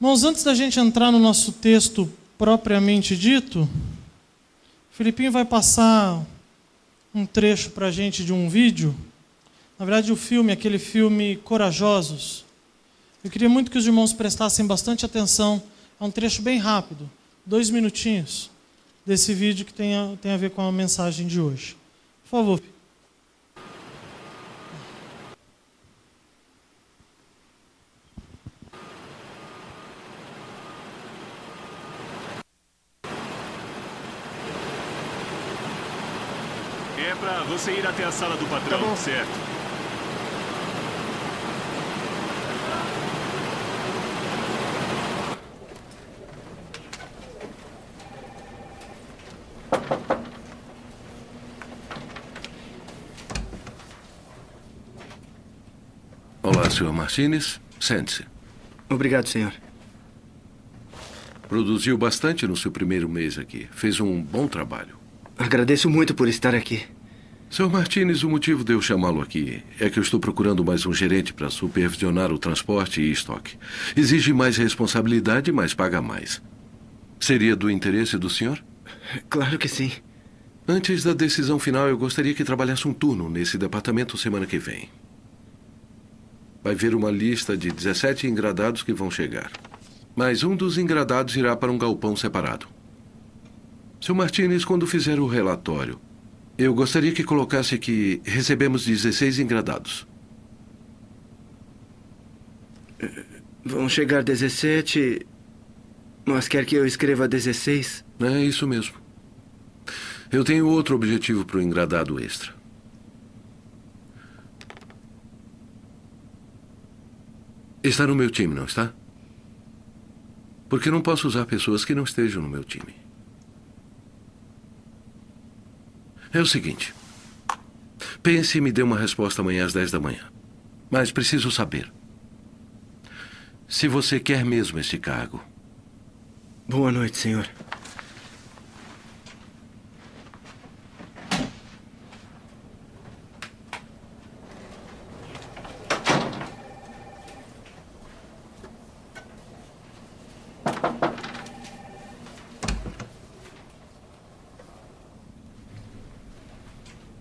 Irmãos, antes da gente entrar no nosso texto propriamente dito, o Filipinho vai passar um trecho para a gente de um vídeo. Na verdade, o filme, aquele filme Corajosos. Eu queria muito que os irmãos prestassem bastante atenção. É um trecho bem rápido, 2 minutinhos, desse vídeo que tem a ver com a mensagem de hoje. Por favor. É pra você ir até a sala do patrão, Tá bom. certo? Olá, Sr. Martínez. Sente-se. Obrigado, senhor. Produziu bastante no seu primeiro mês aqui. Fez um bom trabalho. Agradeço muito por estar aqui. Sr. Martínez, o motivo de eu chamá-lo aqui é que eu estou procurando mais um gerente para supervisionar o transporte e estoque. Exige mais responsabilidade, mas paga mais. Seria do interesse do senhor? Claro que sim. Antes da decisão final, eu gostaria que trabalhasse um turno nesse departamento semana que vem. Vai ver uma lista de 17 engradados que vão chegar. Mas um dos engradados irá para um galpão separado. Sr. Martínez, quando fizer o relatório, eu gostaria que colocasse que recebemos 16 engradados. Vão chegar 17, mas quer que eu escreva 16? É isso mesmo. Eu tenho outro objetivo para o engradado extra. Está no meu time, não está? Porque não posso usar pessoas que não estejam no meu time. É o seguinte. Pense e me dê uma resposta amanhã às 10 da manhã. Mas preciso saber se você quer mesmo esse cargo. Boa noite, senhor.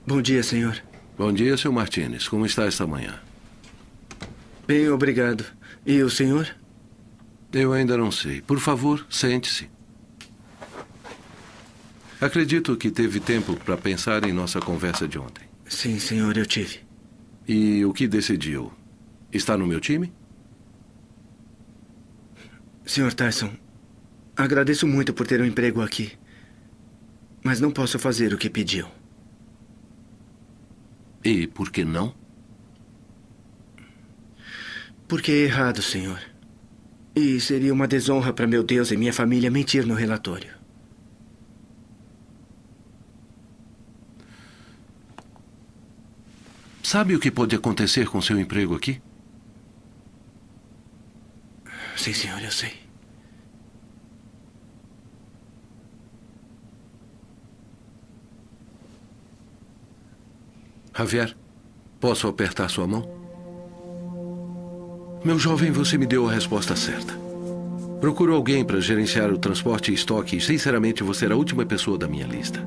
Bom dia, senhor. Bom dia, Sr. Martínez. Como está esta manhã? Bem, obrigado. E o senhor? Eu ainda não sei. Por favor, sente-se. Acredito que teve tempo para pensar em nossa conversa de ontem. Sim, senhor, eu tive. E o que decidiu? Está no meu time? Senhor Tyson, agradeço muito por ter um emprego aqui. Mas não posso fazer o que pediu. E por que não? Porque é errado, senhor. E seria uma desonra para meu Deus e minha família mentir no relatório. Sabe o que pode acontecer com seu emprego aqui? Sim, senhor, eu sei. Javier, posso apertar sua mão? Meu jovem, você me deu a resposta certa. Procuro alguém para gerenciar o transporte e estoque e, sinceramente, você era a última pessoa da minha lista.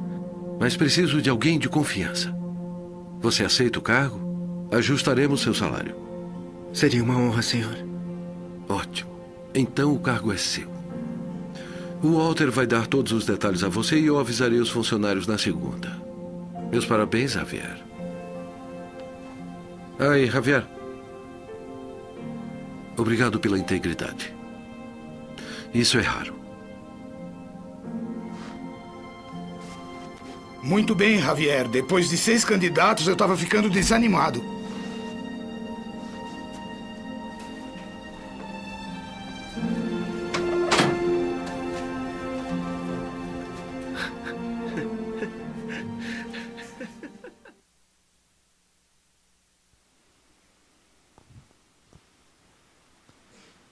Mas preciso de alguém de confiança. Você aceita o cargo? Ajustaremos seu salário. Seria uma honra, senhor. Ótimo. Então o cargo é seu. O Walter vai dar todos os detalhes a você e eu avisarei os funcionários na segunda. Meus parabéns, Javier. Aí, Javier. Obrigado pela integridade. Isso é raro. Muito bem, Javier. Depois de 6 candidatos, eu estava ficando desanimado.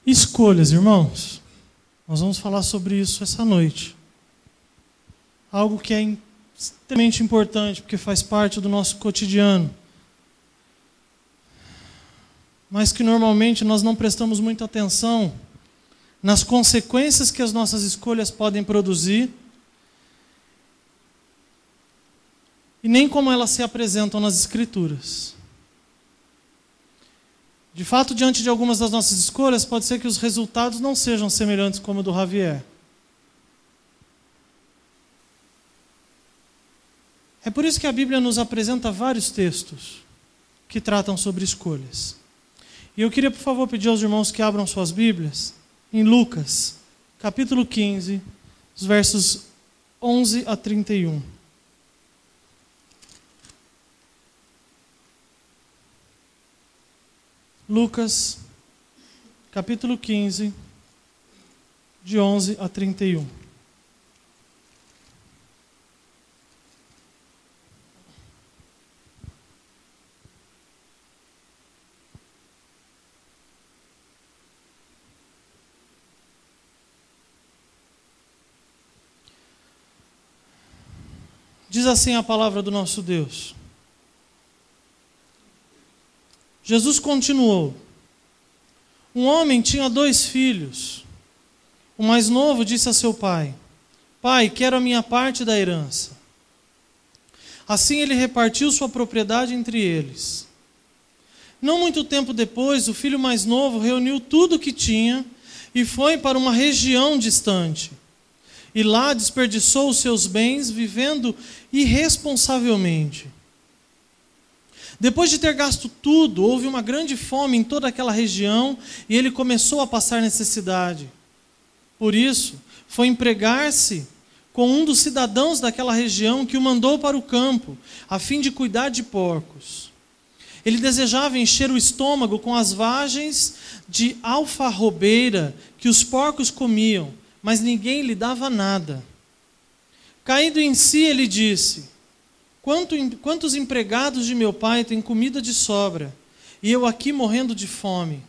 Escolhas, irmãos. Nós vamos falar sobre isso essa noite. Algo que é extremamente importante, porque faz parte do nosso cotidiano. Mas que normalmente nós não prestamos muita atenção nas consequências que as nossas escolhas podem produzir, e nem como elas se apresentam nas Escrituras. De fato, diante de algumas das nossas escolhas, pode ser que os resultados não sejam semelhantes como o do Javier. É por isso que a Bíblia nos apresenta vários textos que tratam sobre escolhas. E eu queria, por favor, pedir aos irmãos que abram suas Bíblias em Lucas, capítulo 15, os versos 11 a 31. Lucas, capítulo 15, de 11 a 31. Diz assim a palavra do nosso Deus. Jesus continuou: um homem tinha 2 filhos. O mais novo disse a seu pai: Pai, quero a minha parte da herança. Assim ele repartiu sua propriedade entre eles. Não muito tempo depois, o filho mais novo reuniu tudo o que tinha e foi para uma região distante. E lá desperdiçou os seus bens vivendo irresponsavelmente. Depois de ter gasto tudo, houve uma grande fome em toda aquela região e ele começou a passar necessidade. Por isso, foi empregar-se com um dos cidadãos daquela região que o mandou para o campo, a fim de cuidar de porcos. Ele desejava encher o estômago com as vagens de alfarrobeira que os porcos comiam, mas ninguém lhe dava nada. Caído em si, ele disse: Quantos empregados de meu pai têm comida de sobra, e eu aqui morrendo de fome?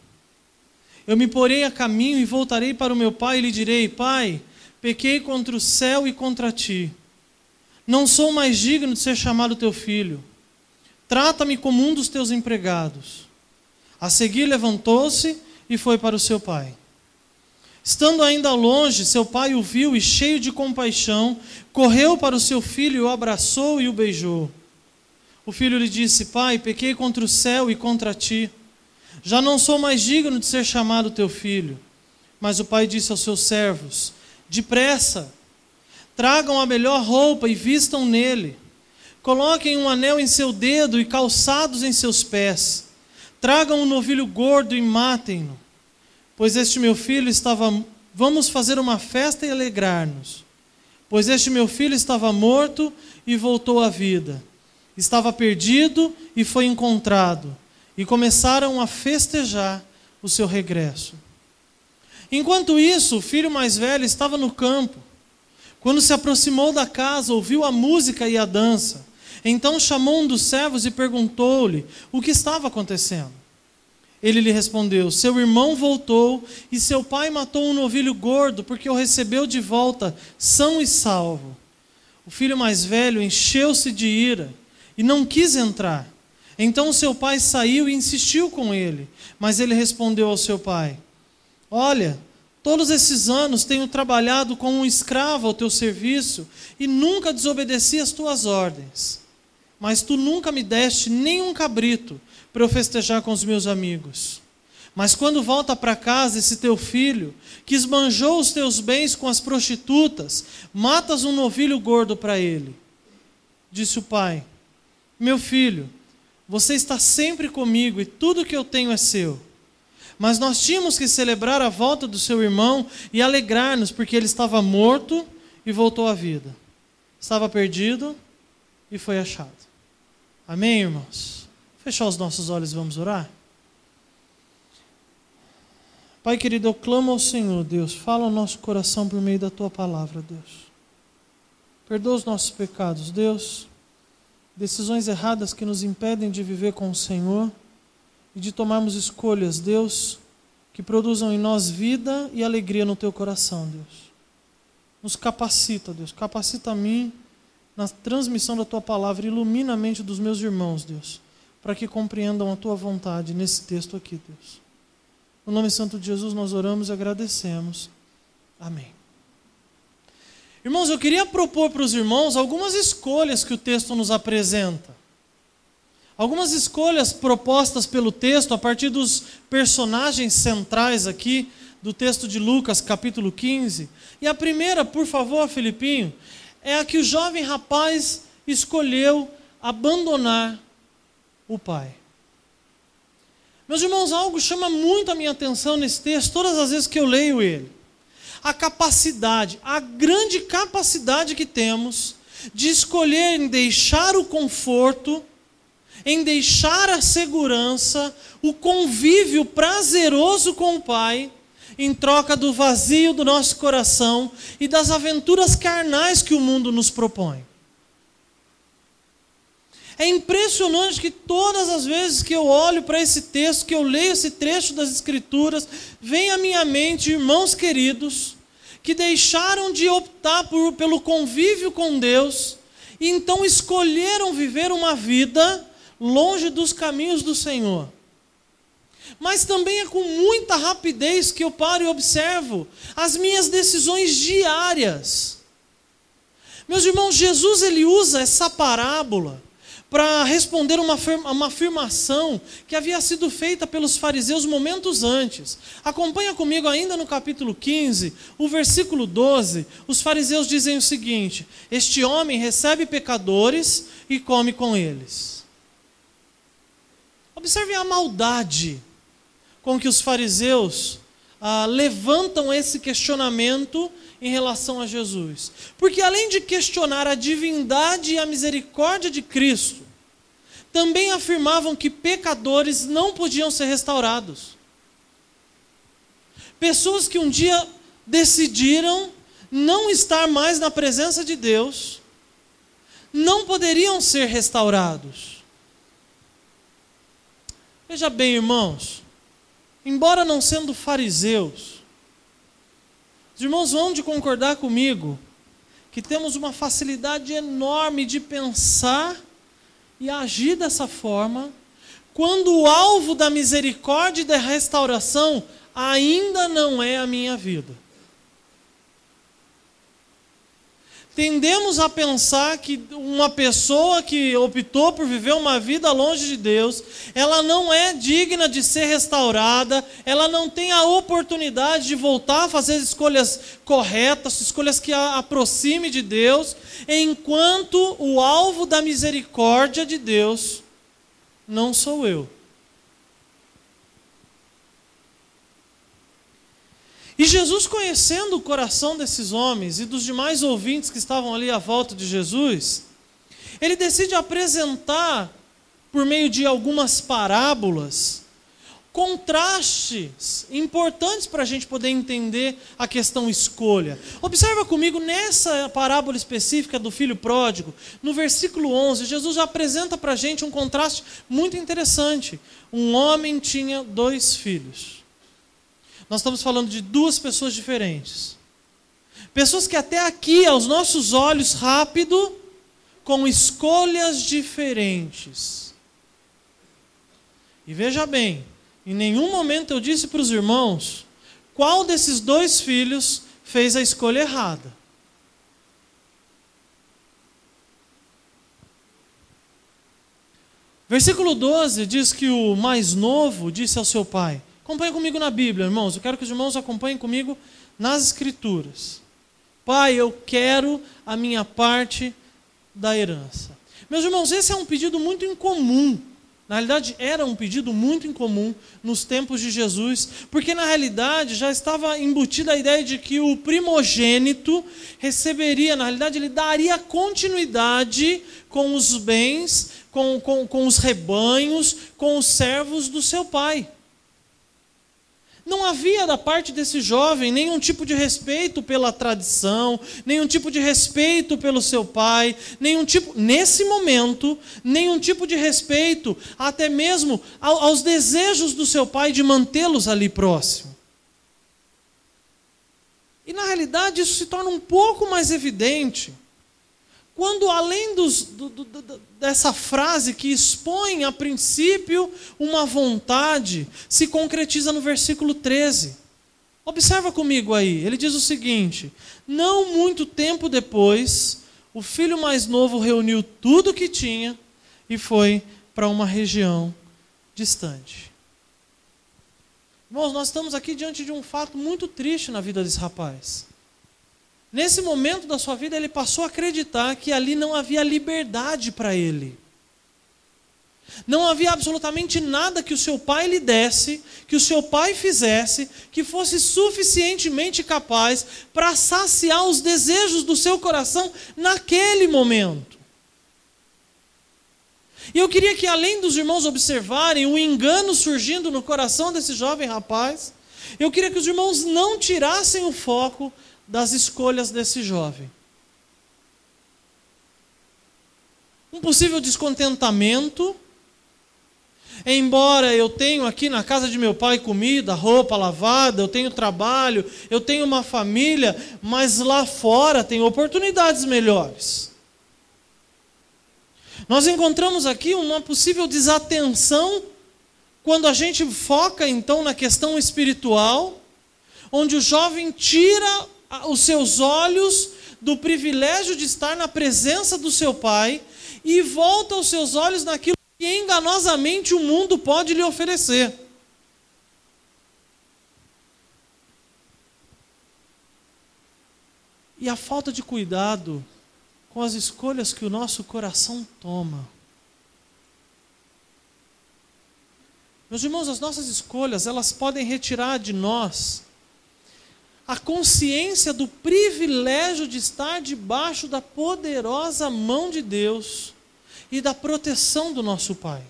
Eu me porei a caminho e voltarei para o meu pai e lhe direi: Pai, pequei contra o céu e contra ti. Não sou mais digno de ser chamado teu filho. Trata-me como um dos teus empregados. A seguir levantou-se e foi para o seu pai. Estando ainda longe, seu pai o viu e, cheio de compaixão, correu para o seu filho, o abraçou e o beijou. O filho lhe disse: Pai, pequei contra o céu e contra ti. Já não sou mais digno de ser chamado teu filho. Mas o pai disse aos seus servos: Depressa, tragam a melhor roupa e vistam nele. Coloquem um anel em seu dedo e calçados em seus pés. Tragam um novilho gordo e matem-no. Pois este meu filho estava... Vamos fazer uma festa e alegrar-nos. Pois este meu filho estava morto e voltou à vida. Estava perdido e foi encontrado. E começaram a festejar o seu regresso. Enquanto isso, o filho mais velho estava no campo. Quando se aproximou da casa, ouviu a música e a dança. Então chamou um dos servos e perguntou-lhe o que estava acontecendo. Ele lhe respondeu: Seu irmão voltou e seu pai matou um novilho gordo porque o recebeu de volta são e salvo. O filho mais velho encheu-se de ira e não quis entrar. Então seu pai saiu e insistiu com ele, mas ele respondeu ao seu pai: Olha, todos esses anos tenho trabalhado como um escravo ao teu serviço e nunca desobedeci às tuas ordens. Mas tu nunca me deste nem um cabrito para eu festejar com os meus amigos. Mas quando volta para casa esse teu filho, que esbanjou os teus bens com as prostitutas, matas um novilho gordo para ele. Disse o pai: Meu filho, você está sempre comigo e tudo que eu tenho é seu. Mas nós tínhamos que celebrar a volta do seu irmão e alegrar-nos, porque ele estava morto e voltou à vida. Estava perdido e foi achado. Amém, irmãos? Fechar os nossos olhos e vamos orar? Pai querido, eu clamo ao Senhor, Deus, fala ao nosso coração por meio da Tua palavra, Deus. Perdoa os nossos pecados, Deus, decisões erradas que nos impedem de viver com o Senhor e de tomarmos escolhas, Deus, que produzam em nós vida e alegria no Teu coração, Deus. Nos capacita, Deus, capacita a mim na transmissão da Tua palavra, ilumina a mente dos meus irmãos, Deus, para que compreendam a Tua vontade nesse texto aqui, Deus. No nome santo de Jesus nós oramos e agradecemos. Amém. Irmãos, eu queria propor para os irmãos algumas escolhas que o texto nos apresenta. Algumas escolhas propostas pelo texto a partir dos personagens centrais aqui do texto de Lucas, capítulo 15. E a primeira, por favor, Filipinho, é a que o jovem rapaz escolheu abandonar o pai. Meus irmãos, algo chama muito a minha atenção nesse texto, todas as vezes que eu leio ele. A capacidade, a grande capacidade que temos de escolher em deixar o conforto, em deixar a segurança, o convívio prazeroso com o Pai, em troca do vazio do nosso coração e das aventuras carnais que o mundo nos propõe. É impressionante que todas as vezes que eu olho para esse texto, que eu leio esse trecho das Escrituras, vem à minha mente irmãos queridos que deixaram de optar pelo convívio com Deus e então escolheram viver uma vida longe dos caminhos do Senhor. Mas também é com muita rapidez que eu paro e observo as minhas decisões diárias. Meus irmãos, Jesus ele usa essa parábola para responder uma afirmação que havia sido feita pelos fariseus momentos antes. Acompanha comigo ainda no capítulo 15, o versículo 12, os fariseus dizem o seguinte: este homem recebe pecadores e come com eles. Observem a maldade com que os fariseus levantam esse questionamento em relação a Jesus. Porque além de questionar a divindade e a misericórdia de Cristo, também afirmavam que pecadores não podiam ser restaurados. Pessoas que um dia decidiram não estar mais na presença de Deus, não poderiam ser restaurados. Veja bem, irmãos, embora não sendo fariseus, os irmãos vão de concordar comigo que temos uma facilidade enorme de pensar e agir dessa forma quando o alvo da misericórdia e da restauração ainda não é a minha vida. Tendemos a pensar que uma pessoa que optou por viver uma vida longe de Deus, ela não é digna de ser restaurada, ela não tem a oportunidade de voltar a fazer escolhas corretas, escolhas que a aproxime de Deus, enquanto o alvo da misericórdia de Deus não sou eu. E Jesus, conhecendo o coração desses homens e dos demais ouvintes que estavam ali à volta de Jesus, ele decide apresentar, por meio de algumas parábolas, contrastes importantes para a gente poder entender a questão escolha. Observa comigo, nessa parábola específica do filho pródigo, no versículo 11, Jesus já apresenta para a gente um contraste muito interessante. Um homem tinha 2 filhos. Nós estamos falando de 2 pessoas diferentes. Pessoas que até aqui, aos nossos olhos, rápido, com escolhas diferentes. E veja bem, em nenhum momento eu disse para os irmãos qual desses 2 filhos fez a escolha errada. Versículo 12 diz que o mais novo disse ao seu pai. Acompanhe comigo na Bíblia, irmãos. Eu quero que os irmãos acompanhem comigo nas Escrituras. Pai, eu quero a minha parte da herança. Meus irmãos, esse é um pedido muito incomum. Na realidade, era um pedido muito incomum nos tempos de Jesus, porque na realidade já estava embutida a ideia de que o primogênito receberia, na realidade ele daria continuidade com os bens, com os rebanhos, com os servos do seu pai. Não havia da parte desse jovem nenhum tipo de respeito pela tradição, nenhum tipo de respeito pelo seu pai, nesse momento, nenhum tipo de respeito até mesmo aos desejos do seu pai de mantê-los ali próximo. E na realidade isso se torna um pouco mais evidente quando além dessa frase que expõe a princípio uma vontade, se concretiza no versículo 13. Observa comigo aí, ele diz o seguinte: não muito tempo depois, o filho mais novo reuniu tudo o que tinha e foi para uma região distante. Irmãos, nós estamos aqui diante de um fato muito triste na vida desse rapaz. Nesse momento da sua vida, ele passou a acreditar que ali não havia liberdade para ele. Não havia absolutamente nada que o seu pai lhe desse, que o seu pai fizesse, que fosse suficientemente capaz para saciar os desejos do seu coração naquele momento. E eu queria que, além dos irmãos observarem o engano surgindo no coração desse jovem rapaz, eu queria que os irmãos não tirassem o foco das escolhas desse jovem. Um possível descontentamento. Embora eu tenha aqui na casa de meu pai comida, roupa lavada, eu tenho trabalho, eu tenho uma família, mas lá fora tem oportunidades melhores. Nós encontramos aqui uma possível desatenção quando a gente foca então na questão espiritual, onde o jovem tira os seus olhos do privilégio de estar na presença do seu pai e volta os seus olhos naquilo que enganosamente o mundo pode lhe oferecer. E a falta de cuidado com as escolhas que o nosso coração toma. Meus irmãos, as nossas escolhas, elas podem retirar de nós a consciência do privilégio de estar debaixo da poderosa mão de Deus e da proteção do nosso Pai.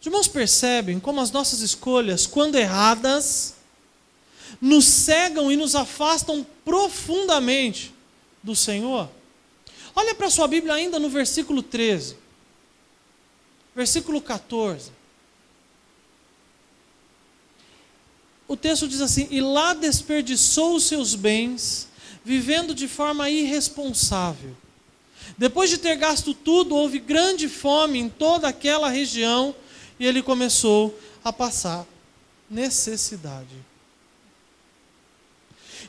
Os irmãos percebem como as nossas escolhas, quando erradas, nos cegam e nos afastam profundamente do Senhor? Olha para a sua Bíblia ainda no versículo 13, versículo 14. O texto diz assim: e lá desperdiçou os seus bens, vivendo de forma irresponsável. Depois de ter gasto tudo, houve grande fome em toda aquela região e ele começou a passar necessidade.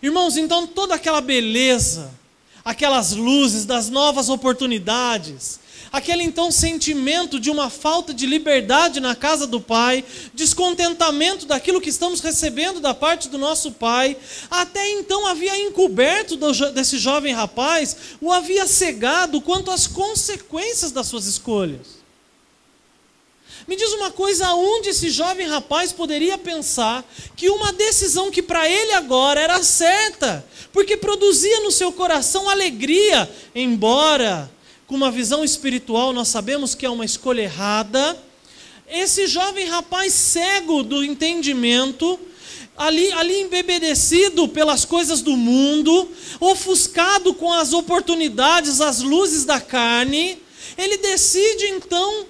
Irmãos, então toda aquela beleza, aquelas luzes das novas oportunidades, aquele então sentimento de uma falta de liberdade na casa do Pai, descontentamento daquilo que estamos recebendo da parte do nosso Pai, até então havia encoberto desse jovem rapaz, o havia cegado quanto às consequências das suas escolhas. Me diz uma coisa, aonde esse jovem rapaz poderia pensar que uma decisão que para ele agora era certa, porque produzia no seu coração alegria, embora com uma visão espiritual nós sabemos que é uma escolha errada, esse jovem rapaz cego do entendimento, ali embebedecido pelas coisas do mundo, ofuscado com as oportunidades, as luzes da carne, ele decide então,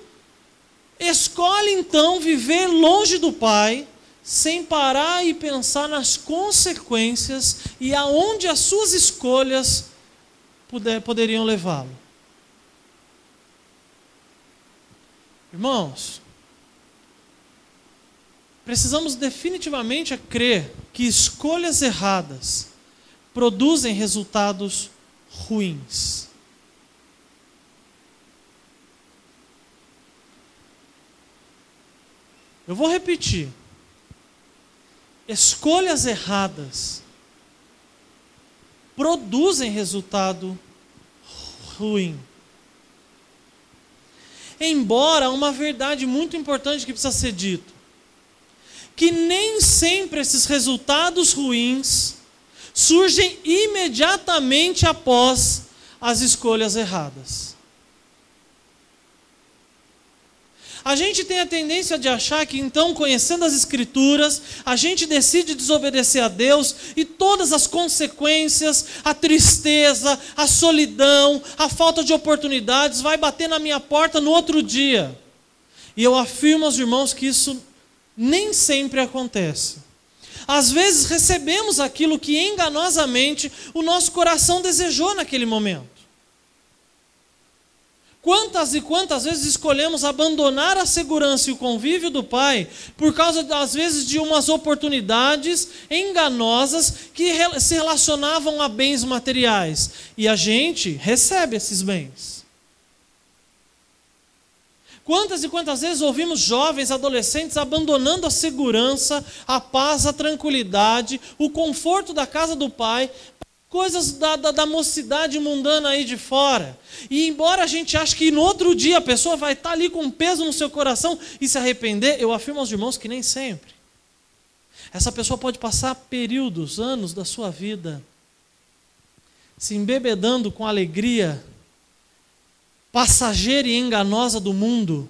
escolhe então viver longe do Pai, sem parar e pensar nas consequências e aonde as suas escolhas poderiam levá-lo. Irmãos, precisamos definitivamente crer que escolhas erradas produzem resultados ruins. Eu vou repetir. Escolhas erradas produzem resultado ruim. Embora uma verdade muito importante que precisa ser dito, que nem sempre esses resultados ruins surgem imediatamente após as escolhas erradas. A gente tem a tendência de achar que então, conhecendo as Escrituras, a gente decide desobedecer a Deus e todas as consequências, a tristeza, a solidão, a falta de oportunidades vai bater na minha porta no outro dia. E eu afirmo aos irmãos que isso nem sempre acontece. Às vezes recebemos aquilo que enganosamente o nosso coração desejou naquele momento. Quantas e quantas vezes escolhemos abandonar a segurança e o convívio do Pai por causa, às vezes, de umas oportunidades enganosas que se relacionavam a bens materiais. E a gente recebe esses bens. Quantas e quantas vezes ouvimos jovens, adolescentes abandonando a segurança, a paz, a tranquilidade, o conforto da casa do Pai, coisas da mocidade mundana aí de fora. E embora a gente ache que no outro dia a pessoa vai estar ali com um peso no seu coração e se arrepender, eu afirmo aos irmãos que nem sempre. Essa pessoa pode passar períodos, anos da sua vida se embebedando com a alegria passageira e enganosa do mundo,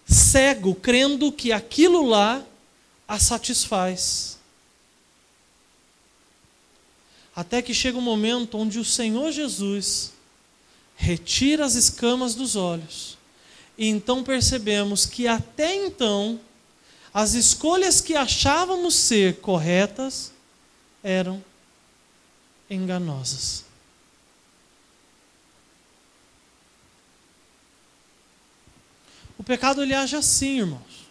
cego, crendo que aquilo lá a satisfaz. Até que chega um momento onde o Senhor Jesus retira as escamas dos olhos. E então percebemos que até então, as escolhas que achávamos ser corretas eram enganosas. O pecado ele age assim, irmãos.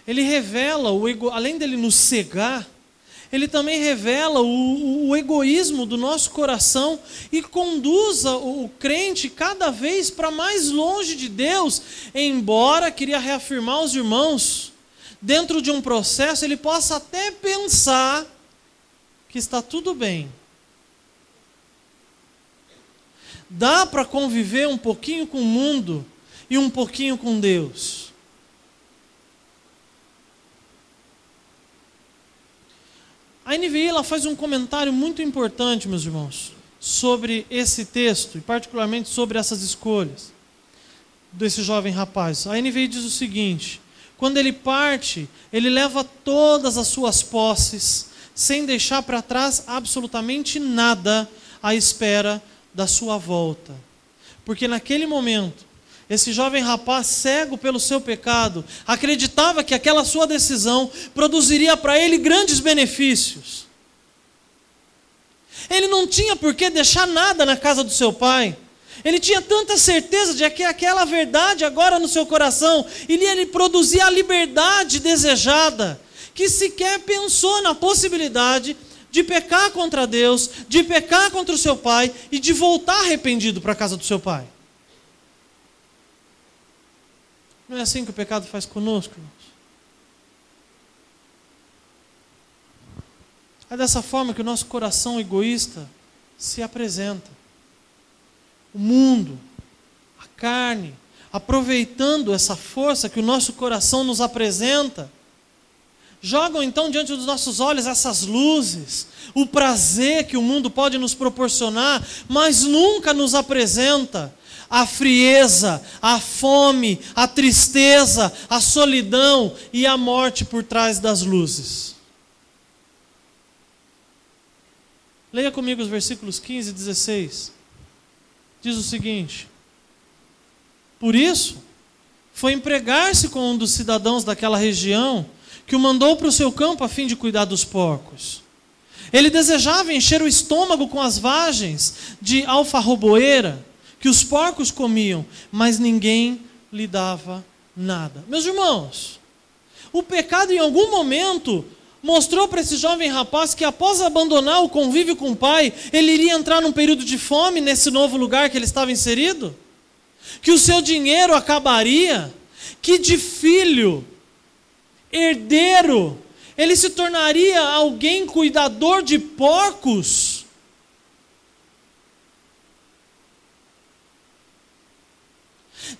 Ele revela, além dele nos cegar, ele também revela o egoísmo do nosso coração e conduza o crente cada vez para mais longe de Deus, embora, queria reafirmar aos irmãos, dentro de um processo ele possa até pensar que está tudo bem. Dá para conviver um pouquinho com o mundo e um pouquinho com Deus. A NVI ela faz um comentário muito importante, meus irmãos, sobre esse texto, e particularmente sobre essas escolhas desse jovem rapaz. A NVI diz o seguinte: quando ele parte, ele leva todas as suas posses, sem deixar para trás absolutamente nada à espera da sua volta. Porque naquele momento, esse jovem rapaz, cego pelo seu pecado, acreditava que aquela sua decisão produziria para ele grandes benefícios. Ele não tinha por que deixar nada na casa do seu pai. Ele tinha tanta certeza de que aquela verdade agora no seu coração iria lhe produzir a liberdade desejada, que sequer pensou na possibilidade de pecar contra Deus, de pecar contra o seu pai e de voltar arrependido para a casa do seu pai. Não é assim que o pecado faz conosco, irmãos? É dessa forma que o nosso coração egoísta se apresenta. O mundo, a carne, aproveitando essa força que o nosso coração nos apresenta, jogam então diante dos nossos olhos essas luzes, o prazer que o mundo pode nos proporcionar, mas nunca nos apresenta a frieza, a fome, a tristeza, a solidão e a morte por trás das luzes. Leia comigo os versículos 15 e 16. Diz o seguinte: por isso, foi empregar-se com um dos cidadãos daquela região, que o mandou para o seu campo a fim de cuidar dos porcos. Ele desejava encher o estômago com as vagens de alfarroboeira que os porcos comiam, mas ninguém lhe dava nada. Meus irmãos, o pecado em algum momento mostrou para esse jovem rapaz que após abandonar o convívio com o pai, ele iria entrar num período de fome nesse novo lugar que ele estava inserido, que o seu dinheiro acabaria, que de filho, herdeiro, ele se tornaria alguém cuidador de porcos.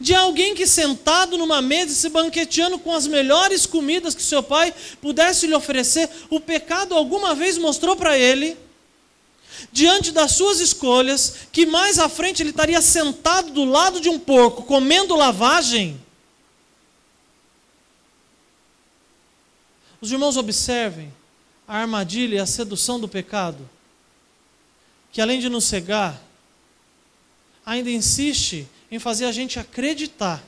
De alguém que sentado numa mesa e se banqueteando com as melhores comidas que seu pai pudesse lhe oferecer, o pecado alguma vez mostrou para ele, diante das suas escolhas, que mais à frente ele estaria sentado do lado de um porco, comendo lavagem. Os irmãos observem a armadilha e a sedução do pecado, que além de nos cegar, ainda insiste em fazer a gente acreditar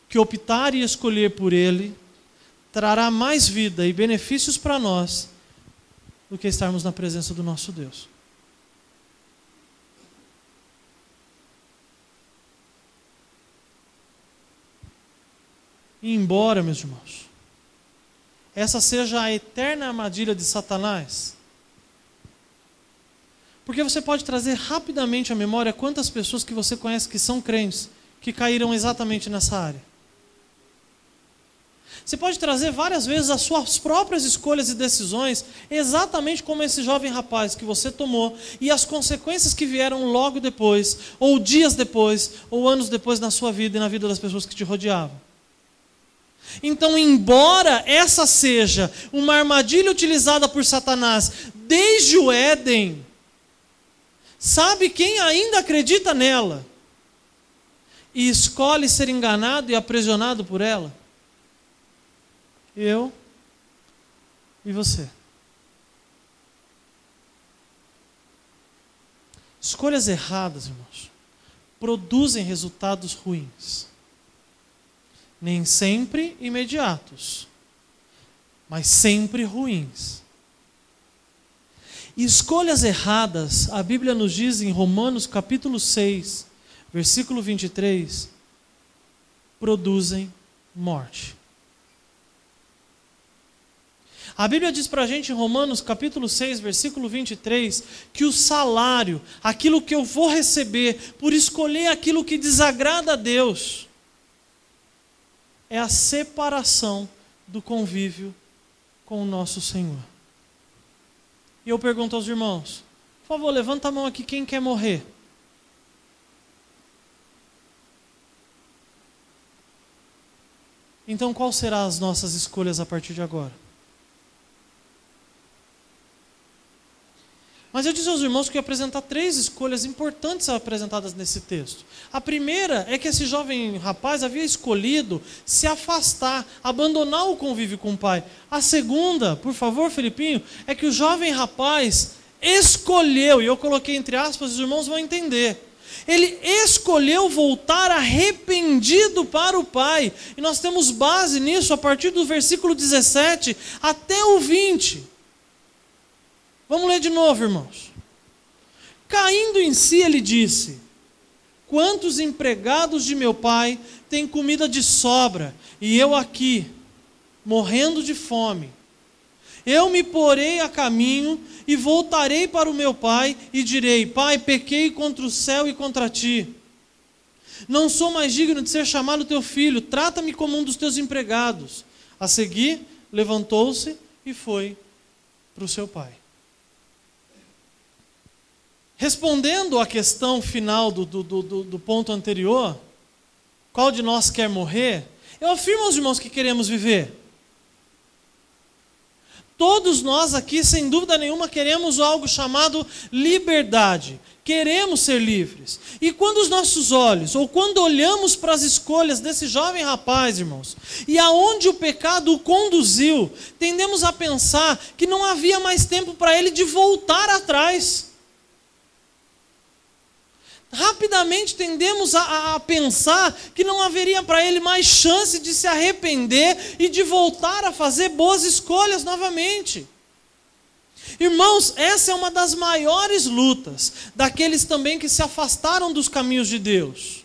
que optar e escolher por ele trará mais vida e benefícios para nós do que estarmos na presença do nosso Deus. E embora, meus irmãos, essa seja a eterna armadilha de Satanás, porque você pode trazer rapidamente à memória quantas pessoas que você conhece que são crentes, que caíram exatamente nessa área. Você pode trazer várias vezes as suas próprias escolhas e decisões, exatamente como esse jovem rapaz que você tomou, e as consequências que vieram logo depois, ou dias depois, ou anos depois na sua vida e na vida das pessoas que te rodeavam. Então, embora essa seja uma armadilha utilizada por Satanás desde o Éden, sabe quem ainda acredita nela e escolhe ser enganado e aprisionado por ela? Eu e você. Escolhas erradas, irmãos, produzem resultados ruins. Nem sempre imediatos, mas sempre ruins. E escolhas erradas, a Bíblia nos diz em Romanos capítulo 6, versículo 23, produzem morte. A Bíblia diz para a gente em Romanos capítulo 6, versículo 23, que o salário, aquilo que eu vou receber por escolher aquilo que desagrada a Deus, é a separação do convívio com o nosso Senhor. E eu pergunto aos irmãos, por favor, levanta a mão aqui quem quer morrer. Então, qual serão as nossas escolhas a partir de agora? Mas eu disse aos irmãos que eu ia apresentar 3 escolhas importantes apresentadas nesse texto. A primeira é que esse jovem rapaz havia escolhido se afastar, abandonar o convívio com o pai. A segunda, por favor, Felipinho, é que o jovem rapaz escolheu, e eu coloquei entre aspas, os irmãos vão entender. Ele escolheu voltar arrependido para o pai. E nós temos base nisso a partir do versículo 17 até o 20. Vamos ler de novo, irmãos. Caindo em si, ele disse: quantos empregados de meu pai têm comida de sobra, e eu aqui, morrendo de fome? Eu me porei a caminho e voltarei para o meu pai e direi: pai, pequei contra o céu e contra ti. Não sou mais digno de ser chamado teu filho, trata-me como um dos teus empregados. A seguir, levantou-se e foi para o seu pai. Respondendo à questão final do ponto anterior, qual de nós quer morrer? Eu afirmo aos irmãos que queremos viver. Todos nós aqui, sem dúvida nenhuma, queremos algo chamado liberdade. Queremos ser livres. E quando os nossos olhos, ou quando olhamos para as escolhas desse jovem rapaz, irmãos, e aonde o pecado o conduziu, tendemos a pensar que não havia mais tempo para ele de voltar atrás. Rapidamente tendemos a pensar que não haveria para ele mais chance de se arrepender e de voltar a fazer boas escolhas novamente. Irmãos, essa é uma das maiores lutas daqueles também que se afastaram dos caminhos de Deus.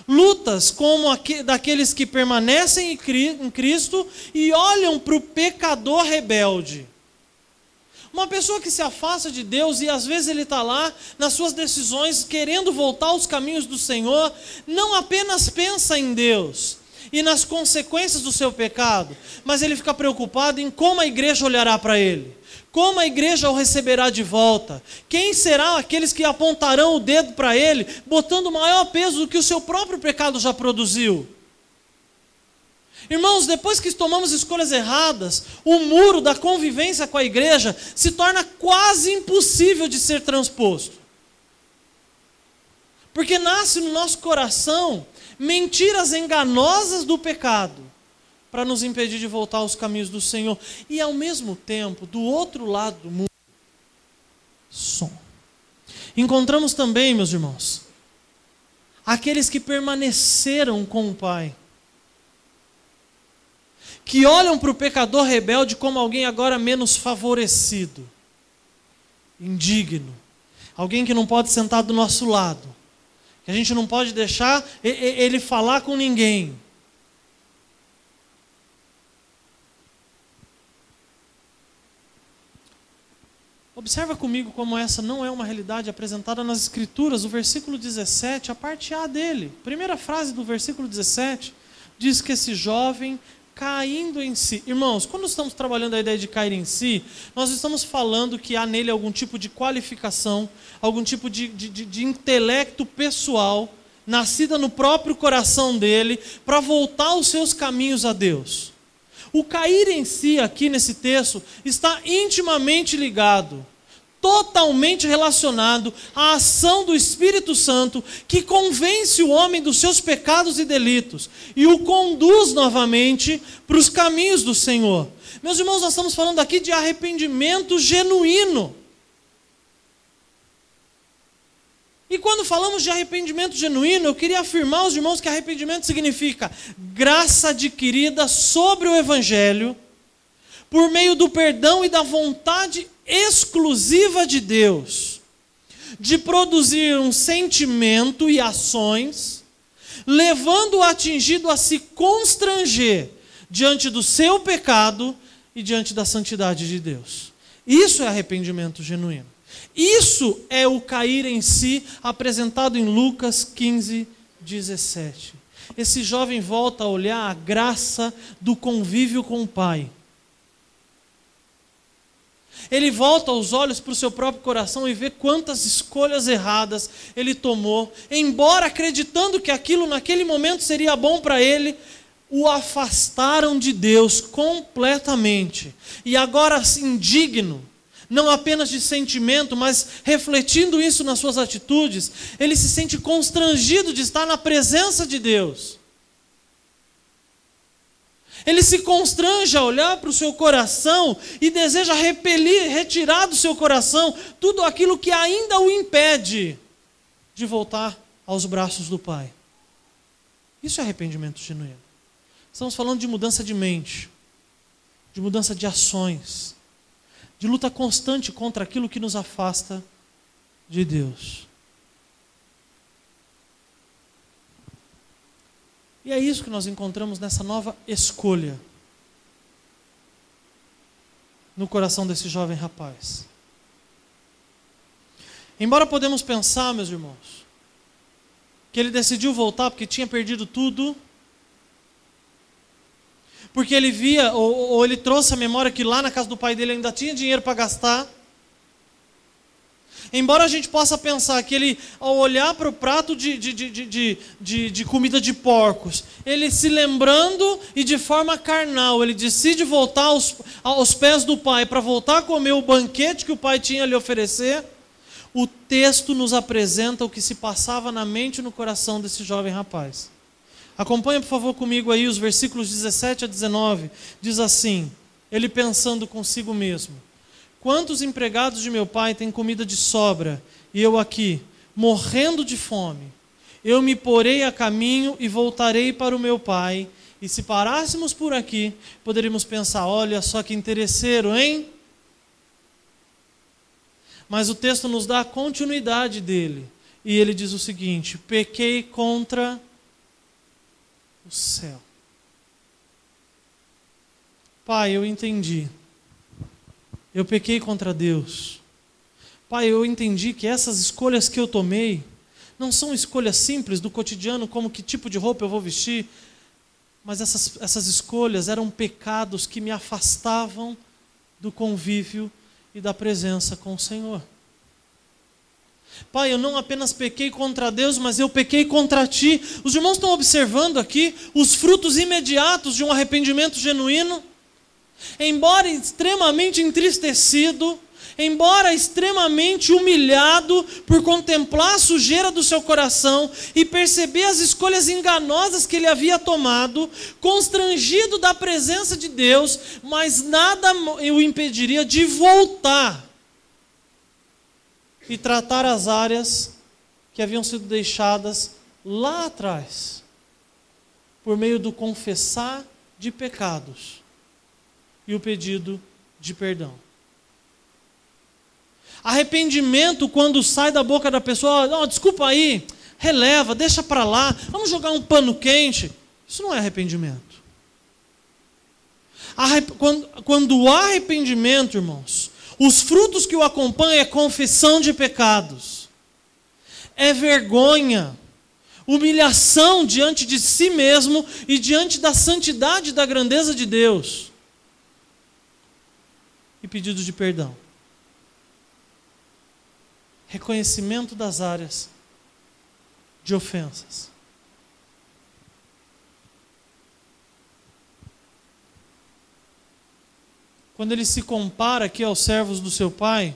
Lutas como daqueles que permanecem em Cristo e olham para o pecador rebelde. Uma pessoa que se afasta de Deus e às vezes ele está lá nas suas decisões querendo voltar aos caminhos do Senhor, não apenas pensa em Deus e nas consequências do seu pecado, mas ele fica preocupado em como a igreja olhará para ele, como a igreja o receberá de volta, quem serão aqueles que apontarão o dedo para ele, botando maior peso do que o seu próprio pecado já produziu. Irmãos, depois que tomamos escolhas erradas, o muro da convivência com a igreja se torna quase impossível de ser transposto. Porque nasce no nosso coração mentiras enganosas do pecado, para nos impedir de voltar aos caminhos do Senhor. E ao mesmo tempo, do outro lado do muro, som. Encontramos também, meus irmãos, aqueles que permaneceram com o Pai, que olham para o pecador rebelde como alguém agora menos favorecido, indigno, alguém que não pode sentar do nosso lado, que a gente não pode deixar ele falar com ninguém. Observa comigo como essa não é uma realidade apresentada nas Escrituras. O versículo 17, a parte A dele, primeira frase do versículo 17, diz que esse jovem caindo em si. Irmãos, quando estamos trabalhando a ideia de cair em si, nós estamos falando que há nele algum tipo de qualificação, algum tipo de intelecto pessoal, nascida no próprio coração dele, para voltar aos seus caminhos a Deus. O cair em si aqui nesse texto está intimamente ligado, totalmente relacionado à ação do Espírito Santo que convence o homem dos seus pecados e delitos e o conduz novamente para os caminhos do Senhor. Meus irmãos, nós estamos falando aqui de arrependimento genuíno. E quando falamos de arrependimento genuíno, eu queria afirmar aos irmãos que arrependimento significa graça adquirida sobre o Evangelho, por meio do perdão e da vontade exclusiva de Deus, de produzir um sentimento e ações, levando o atingido a se constranger diante do seu pecado e diante da santidade de Deus. Isso é arrependimento genuíno. Isso é o cair em si apresentado em Lucas 15, 17. Esse jovem volta a olhar a graça do convívio com o Pai. Ele volta os olhos para o seu próprio coração e vê quantas escolhas erradas ele tomou, embora acreditando que aquilo naquele momento seria bom para ele, o afastaram de Deus completamente. E agora, indigno, não apenas de sentimento, mas refletindo isso nas suas atitudes, ele se sente constrangido de estar na presença de Deus. Ele se constrange a olhar para o seu coração e deseja repelir, retirar do seu coração tudo aquilo que ainda o impede de voltar aos braços do Pai. Isso é arrependimento genuíno. Estamos falando de mudança de mente, de mudança de ações, de luta constante contra aquilo que nos afasta de Deus. E é isso que nós encontramos nessa nova escolha no coração desse jovem rapaz. Embora podemos pensar, meus irmãos, que ele decidiu voltar porque tinha perdido tudo, porque ele via, ou ele trouxe a memória que lá na casa do pai dele ainda tinha dinheiro para gastar. Embora a gente possa pensar que ele, ao olhar para o prato de comida de porcos, ele se lembrando e de forma carnal, ele decide voltar aos pés do pai para voltar a comer o banquete que o pai tinha a lhe oferecer, o texto nos apresenta o que se passava na mente e no coração desse jovem rapaz. Acompanha, por favor, comigo aí os versículos 17 a 19. Diz assim, ele pensando consigo mesmo: quantos empregados de meu pai têm comida de sobra, e eu aqui, morrendo de fome? Eu me porei a caminho e voltarei para o meu pai. E se parássemos por aqui, poderíamos pensar, olha só que interesseiro, hein? Mas o texto nos dá a continuidade dele. E ele diz o seguinte: pequei contra o céu. Pai, eu entendi. Eu pequei contra Deus. Pai, eu entendi que essas escolhas que eu tomei não são escolhas simples do cotidiano, como que tipo de roupa eu vou vestir, mas essas escolhas eram pecados que me afastavam do convívio e da presença com o Senhor. Pai, eu não apenas pequei contra Deus, mas eu pequei contra Ti. Os irmãos estão observando aqui os frutos imediatos de um arrependimento genuíno? Embora extremamente entristecido, embora extremamente humilhado por contemplar a sujeira do seu coração e perceber as escolhas enganosas que ele havia tomado, constrangido da presença de Deus, mas nada o impediria de voltar e tratar as áreas que haviam sido deixadas lá atrás, por meio do confessar de pecados e o pedido de perdão. Arrependimento, quando sai da boca da pessoa, desculpa aí, releva, deixa para lá, vamos jogar um pano quente. Isso não é arrependimento. Quando há arrependimento, irmãos, os frutos que o acompanham é confissão de pecados, é vergonha, humilhação diante de si mesmo e diante da santidade e da grandeza de Deus, e pedido de perdão. Reconhecimento das áreas de ofensas. Quando ele se compara aqui aos servos do seu pai,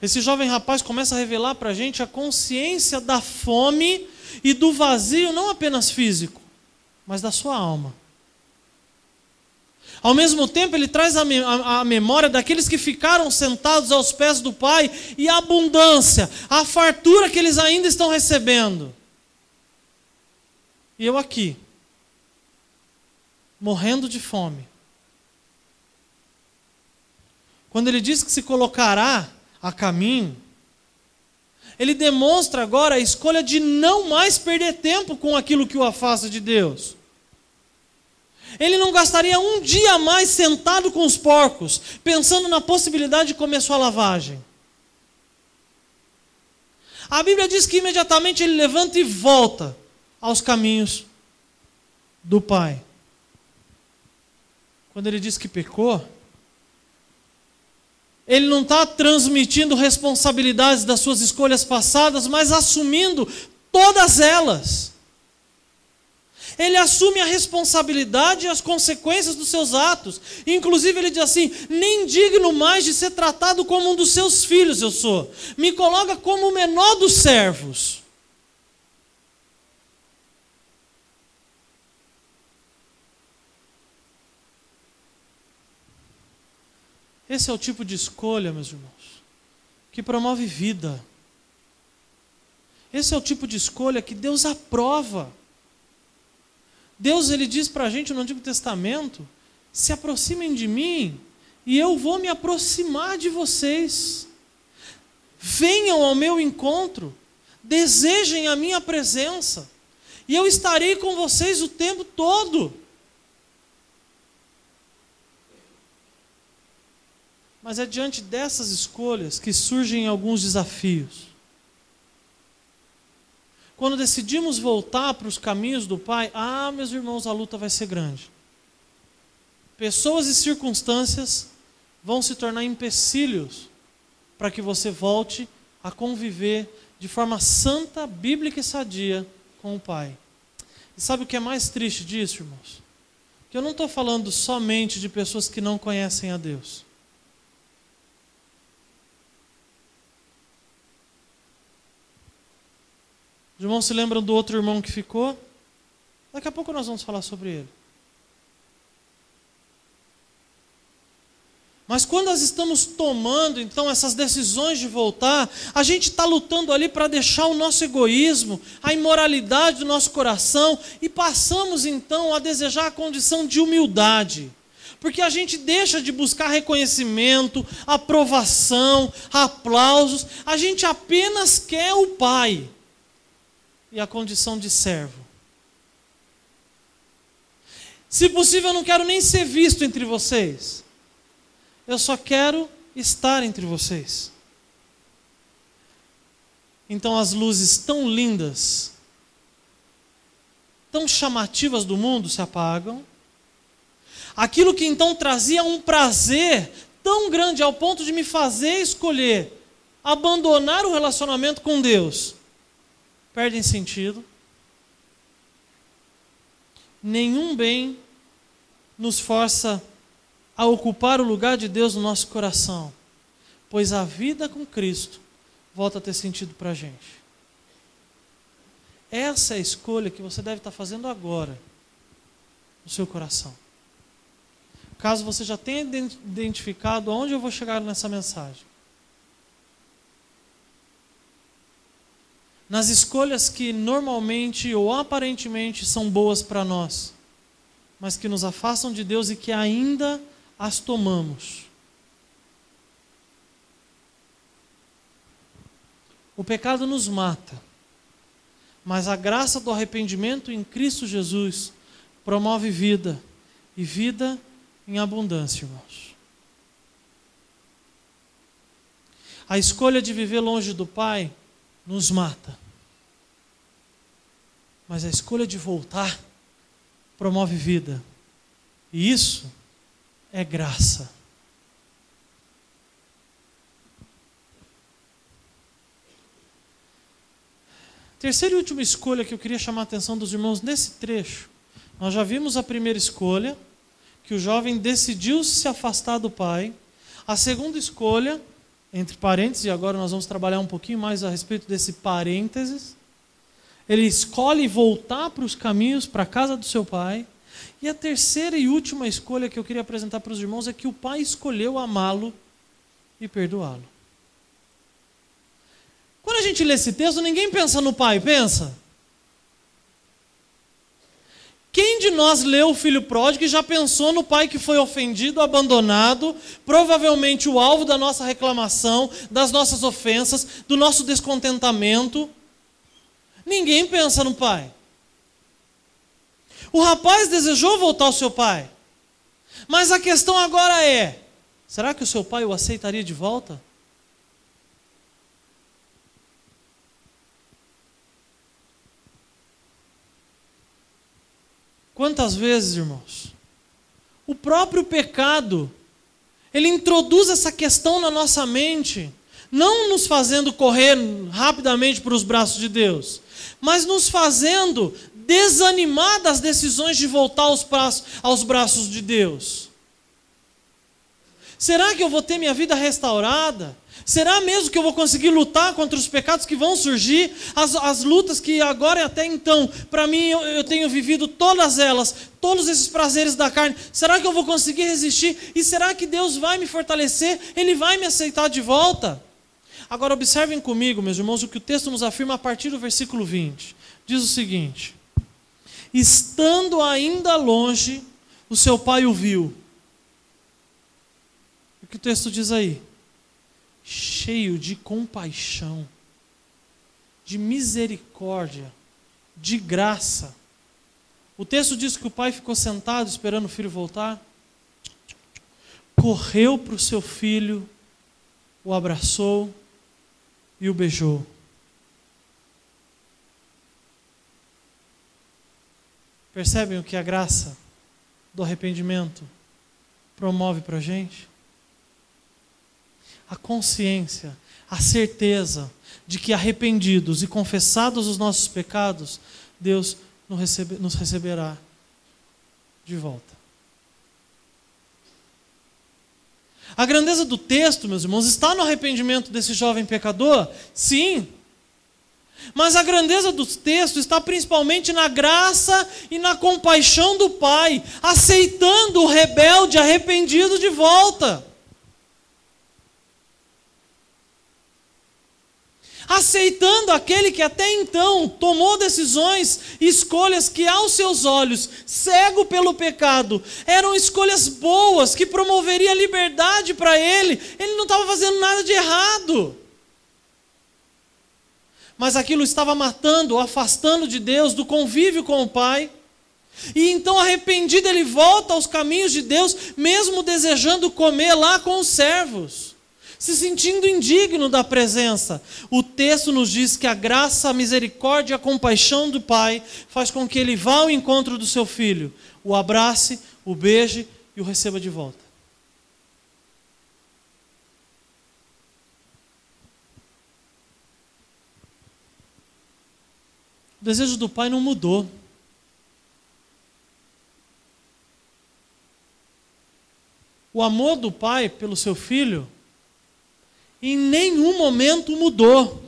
esse jovem rapaz começa a revelar para a gente a consciência da fome e do vazio, não apenas físico, mas da sua alma. Ao mesmo tempo, ele traz a memória daqueles que ficaram sentados aos pés do pai e a abundância, a fartura que eles ainda estão recebendo. E eu aqui, morrendo de fome. Quando ele diz que se colocará a caminho, ele demonstra agora a escolha de não mais perder tempo com aquilo que o afasta de Deus. Ele não gastaria um dia a mais sentado com os porcos, pensando na possibilidade de comer sua lavagem. A Bíblia diz que imediatamente ele levanta e volta aos caminhos do Pai. Quando ele diz que pecou, ele não está transmitindo responsabilidades das suas escolhas passadas, mas assumindo todas elas. Ele assume a responsabilidade e as consequências dos seus atos. Inclusive ele diz assim, nem digno mais de ser tratado como um dos seus filhos eu sou. Me coloca como o menor dos servos. Esse é o tipo de escolha, meus irmãos, que promove vida. Esse é o tipo de escolha que Deus aprova. Deus, ele diz para a gente no Antigo Testamento, se aproximem de mim e eu vou me aproximar de vocês. Venham ao meu encontro, desejem a minha presença e eu estarei com vocês o tempo todo. Mas é diante dessas escolhas que surgem alguns desafios. Quando decidimos voltar para os caminhos do Pai, meus irmãos, a luta vai ser grande. Pessoas e circunstâncias vão se tornar empecilhos para que você volte a conviver de forma santa, bíblica e sadia com o Pai. E sabe o que é mais triste disso, irmãos? Que eu não estou falando somente de pessoas que não conhecem a Deus. Os irmãos se lembram do outro irmão que ficou? Daqui a pouco nós vamos falar sobre ele. Mas quando nós estamos tomando, então, essas decisões de voltar, a gente está lutando ali para deixar o nosso egoísmo, a imoralidade do nosso coração, e passamos, então, a desejar a condição de humildade. Porque a gente deixa de buscar reconhecimento, aprovação, aplausos, a gente apenas quer o Pai. E a condição de servo. Se possível, eu não quero nem ser visto entre vocês. Eu só quero estar entre vocês. Então as luzes tão lindas, tão chamativas do mundo se apagam. Aquilo que então trazia um prazer tão grande ao ponto de me fazer escolher abandonar o relacionamento com Deus, perdem sentido. Nenhum bem nos força a ocupar o lugar de Deus no nosso coração, pois a vida com Cristo volta a ter sentido para a gente. Essa é a escolha que você deve estar fazendo agora no seu coração. Caso você já tenha identificado aonde eu vou chegar nessa mensagem. Nas escolhas que normalmente ou aparentemente são boas para nós, mas que nos afastam de Deus e que ainda as tomamos. O pecado nos mata, mas a graça do arrependimento em Cristo Jesus promove vida, e vida em abundância, irmãos. A escolha de viver longe do Pai nos mata, mas a escolha de voltar promove vida, e isso é graça. Terceira e última escolha que eu queria chamar a atenção dos irmãos nesse trecho. Nós já vimos a primeira escolha, que o jovem decidiu se afastar do pai. A segunda escolha, entre parênteses, e agora nós vamos trabalhar um pouquinho mais a respeito desse parênteses. Ele escolhe voltar para os caminhos, para a casa do seu pai. E a terceira e última escolha que eu queria apresentar para os irmãos é que o pai escolheu amá-lo e perdoá-lo. Quando a gente lê esse texto, ninguém pensa no pai, pensa? Quem de nós leu o filho pródigo e já pensou no pai que foi ofendido, abandonado, provavelmente o alvo da nossa reclamação, das nossas ofensas, do nosso descontentamento? Ninguém pensa no pai. O rapaz desejou voltar ao seu pai, mas a questão agora é: será que o seu pai o aceitaria de volta? Quantas vezes, irmãos, o próprio pecado, ele introduz essa questão na nossa mente, não nos fazendo correr rapidamente para os braços de Deus, mas nos fazendo desanimar das decisões de voltar aos braços de Deus. Será que eu vou ter minha vida restaurada? Será mesmo que eu vou conseguir lutar contra os pecados que vão surgir? As lutas que agora e até então, para mim, eu tenho vivido todas elas, todos esses prazeres da carne. Será que eu vou conseguir resistir? E será que Deus vai me fortalecer? Ele vai me aceitar de volta? Agora observem comigo, meus irmãos, o que o texto nos afirma a partir do versículo 20. Diz o seguinte: estando ainda longe, o seu pai o viu. O que o texto diz aí? Cheio de compaixão, de misericórdia, de graça. O texto diz que o pai ficou sentado esperando o filho voltar, correu para o seu filho, o abraçou e o beijou. Percebem o que a graça do arrependimento promove para a gente? A consciência, a certeza de que arrependidos e confessados os nossos pecados, Deus nos receberá de volta. A grandeza do texto, meus irmãos, está no arrependimento desse jovem pecador? Sim. Mas a grandeza do texto está principalmente na graça e na compaixão do Pai, aceitando o rebelde arrependido de volta. Aceitando aquele que até então tomou decisões e escolhas que aos seus olhos, cego pelo pecado, eram escolhas boas, que promoveriam a liberdade para ele. Ele não estava fazendo nada de errado. Mas aquilo estava matando, afastando de Deus, do convívio com o Pai. E então, arrependido, ele volta aos caminhos de Deus, mesmo desejando comer lá com os servos, se sentindo indigno da presença. O texto nos diz que a graça, a misericórdia e a compaixão do Pai faz com que ele vá ao encontro do seu filho, o abrace, o beije e o receba de volta. O desejo do Pai não mudou. O amor do Pai pelo seu filho em nenhum momento mudou.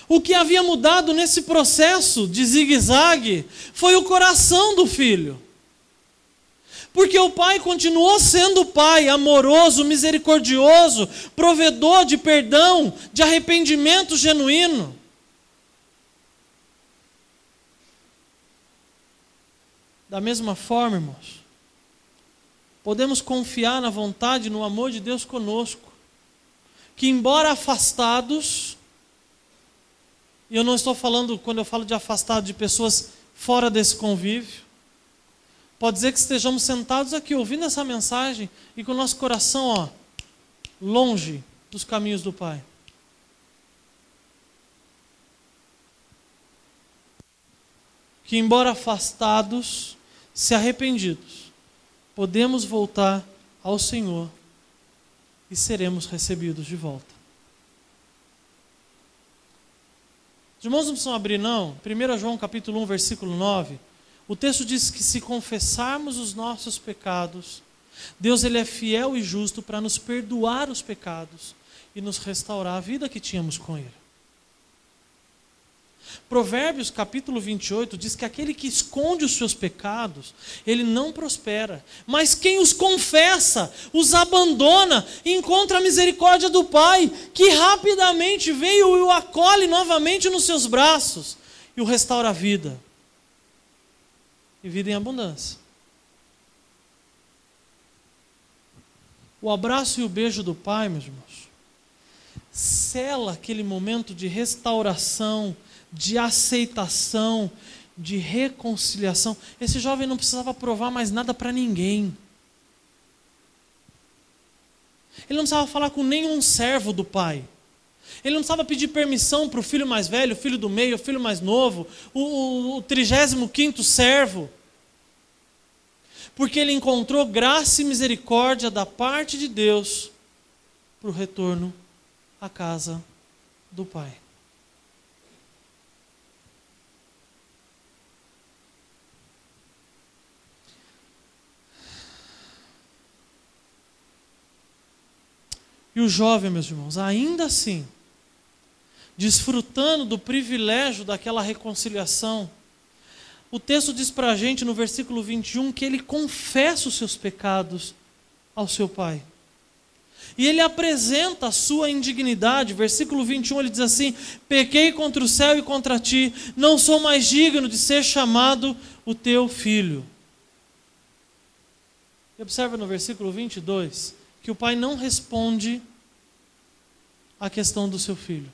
O que havia mudado nesse processo de zigue-zague foi o coração do filho. Porque o pai continuou sendo pai, amoroso, misericordioso, provedor de perdão, de arrependimento genuíno. Da mesma forma, irmãos, podemos confiar na vontade e no amor de Deus conosco, que embora afastados, e eu não estou falando, quando eu falo de afastado, de pessoas fora desse convívio, pode dizer que estejamos sentados aqui ouvindo essa mensagem e com o nosso coração longe dos caminhos do Pai. Que embora afastados, se arrependidos, podemos voltar ao Senhor e seremos recebidos de volta. Os irmãos não precisam abrir não, 1 João capítulo 1, versículo 9, o texto diz que se confessarmos os nossos pecados, Deus ele é fiel e justo para nos perdoar os pecados e nos restaurar a vida que tínhamos com Ele. Provérbios capítulo 28 diz que aquele que esconde os seus pecados, ele não prospera. Mas quem os confessa, os abandona, encontra a misericórdia do Pai, que rapidamente veio e o acolhe novamente nos seus braços e o restaura a vida. E vida em abundância. O abraço e o beijo do Pai, meus irmãos, sela aquele momento de restauração, de aceitação, de reconciliação. Esse jovem não precisava provar mais nada para ninguém. Ele não precisava falar com nenhum servo do pai. Ele não precisava pedir permissão para o filho mais velho, o filho do meio, o filho mais novo, o 35º servo. Porque ele encontrou graça e misericórdia da parte de Deus para o retorno à casa do Pai. E o jovem, meus irmãos, ainda assim, desfrutando do privilégio daquela reconciliação, o texto diz para a gente no versículo 21 que ele confessa os seus pecados ao seu pai. E ele apresenta a sua indignidade. Versículo 21 ele diz assim: pequei contra o céu e contra ti, não sou mais digno de ser chamado o teu filho. E observa no versículo 22 que o pai não responde à questão do seu filho.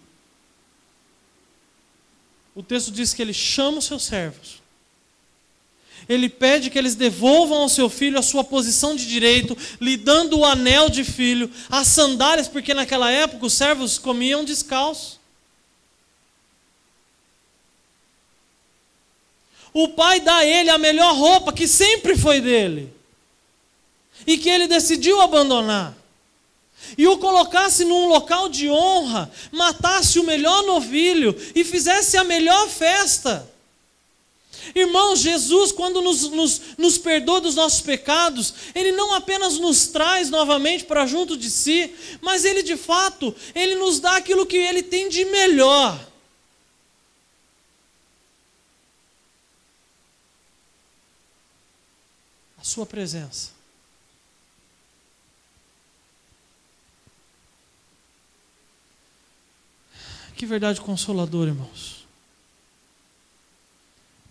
O texto diz que ele chama os seus servos. Ele pede que eles devolvam ao seu filho a sua posição de direito, lhe dando o anel de filho, as sandálias, porque naquela época os servos comiam descalços. O pai dá a ele a melhor roupa que sempre foi dele e que ele decidiu abandonar. E o colocasse num local de honra, matasse o melhor novilho e fizesse a melhor festa. Irmãos, Jesus, quando nos perdoa dos nossos pecados, Ele não apenas nos traz novamente para junto de si, mas Ele de fato, Ele nos dá aquilo que Ele tem de melhor. A sua presença. Que verdade consoladora, irmãos.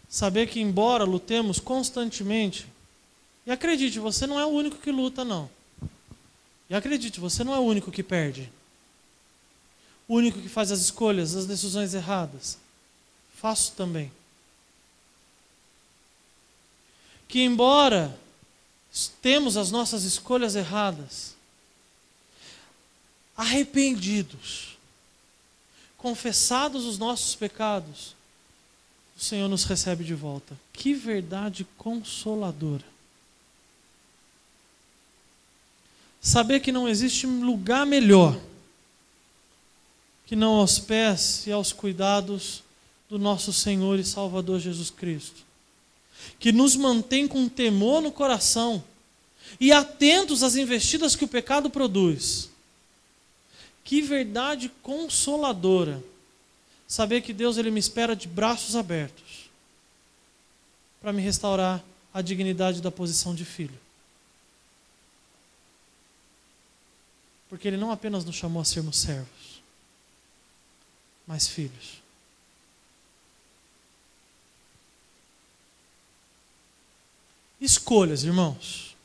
Saber que embora lutemos constantemente, e acredite, você não é o único que luta, não. E acredite, você não é o único que perde. O único que faz as escolhas, as decisões erradas. Faço também. Que embora temos as nossas escolhas erradas, arrependidos, confessados os nossos pecados, o Senhor nos recebe de volta. Que verdade consoladora. Saber que não existe lugar melhor que não aos pés e aos cuidados do nosso Senhor e Salvador Jesus Cristo, que nos mantém com temor no coração e atentos às investidas que o pecado produz. Que verdade consoladora saber que Deus ele me espera de braços abertos para me restaurar a dignidade da posição de filho. Porque Ele não apenas nos chamou a sermos servos, mas filhos. Escolhas, irmãos.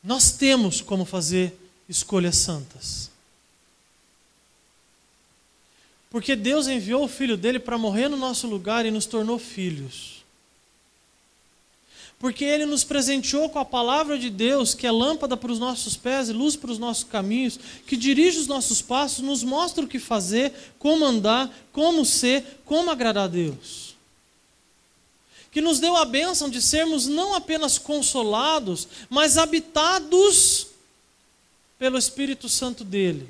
Nós temos como fazer escolhas santas. Porque Deus enviou o Filho dele para morrer no nosso lugar e nos tornou filhos. Porque Ele nos presenteou com a palavra de Deus, que é lâmpada para os nossos pés e luz para os nossos caminhos, que dirige os nossos passos, nos mostra o que fazer, como andar, como ser, como agradar a Deus. Que nos deu a bênção de sermos não apenas consolados, mas habitados pelo Espírito Santo dEle.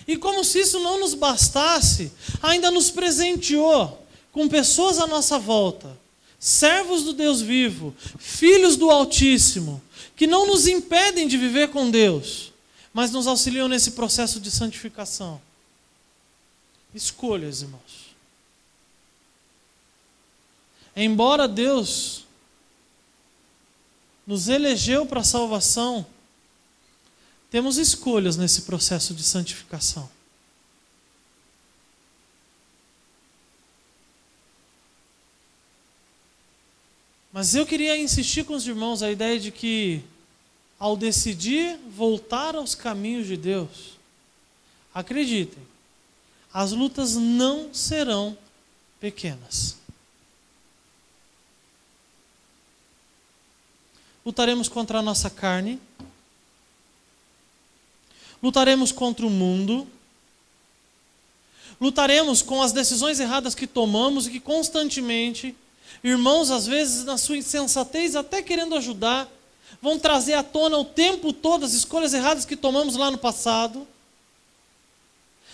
E como se isso não nos bastasse, ainda nos presenteou com pessoas à nossa volta, servos do Deus vivo, filhos do Altíssimo, que não nos impedem de viver com Deus, mas nos auxiliam nesse processo de santificação. Escolhas, irmãos. Embora Deus nos elegeu para a salvação, temos escolhas nesse processo de santificação. Mas eu queria insistir com os irmãos a ideia de que, ao decidir voltar aos caminhos de Deus, acreditem, as lutas não serão pequenas. Lutaremos contra a nossa carne, lutaremos contra o mundo, lutaremos com as decisões erradas que tomamos e que constantemente, irmãos, às vezes na sua insensatez, até querendo ajudar, vão trazer à tona o tempo todo as escolhas erradas que tomamos lá no passado.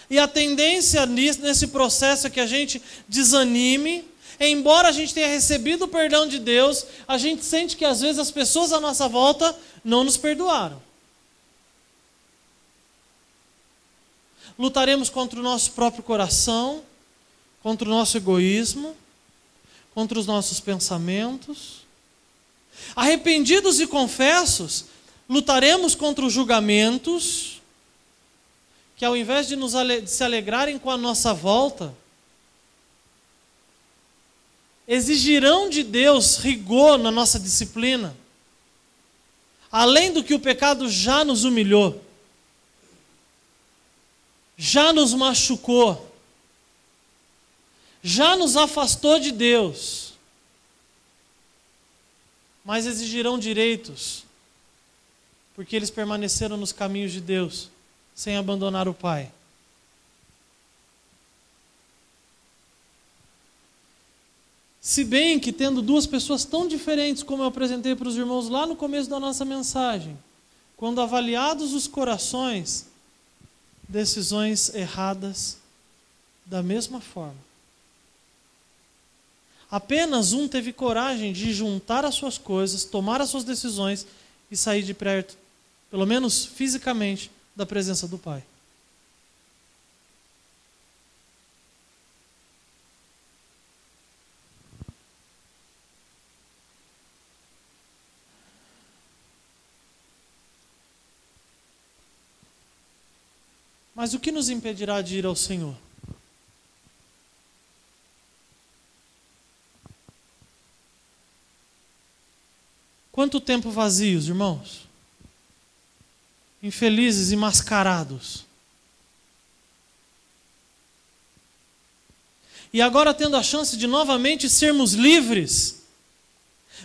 E a tendência nesse processo é que a gente desanime. Embora a gente tenha recebido o perdão de Deus, a gente sente que às vezes as pessoas à nossa volta não nos perdoaram. Lutaremos contra o nosso próprio coração, contra o nosso egoísmo, contra os nossos pensamentos. Arrependidos e confessos, lutaremos contra os julgamentos, que ao invés de se alegrarem com a nossa volta, exigirão de Deus rigor na nossa disciplina, além do que o pecado já nos humilhou, já nos machucou, já nos afastou de Deus, mas exigirão direitos, porque eles permaneceram nos caminhos de Deus, sem abandonar o Pai. Se bem que tendo duas pessoas tão diferentes, como eu apresentei para os irmãos lá no começo da nossa mensagem, quando avaliados os corações, decisões erradas da mesma forma. Apenas um teve coragem de juntar as suas coisas, tomar as suas decisões e sair de perto, pelo menos fisicamente, da presença do Pai. Mas o que nos impedirá de ir ao Senhor? Quanto tempo vazios, irmãos? Infelizes e mascarados. E agora tendo a chance de novamente sermos livres,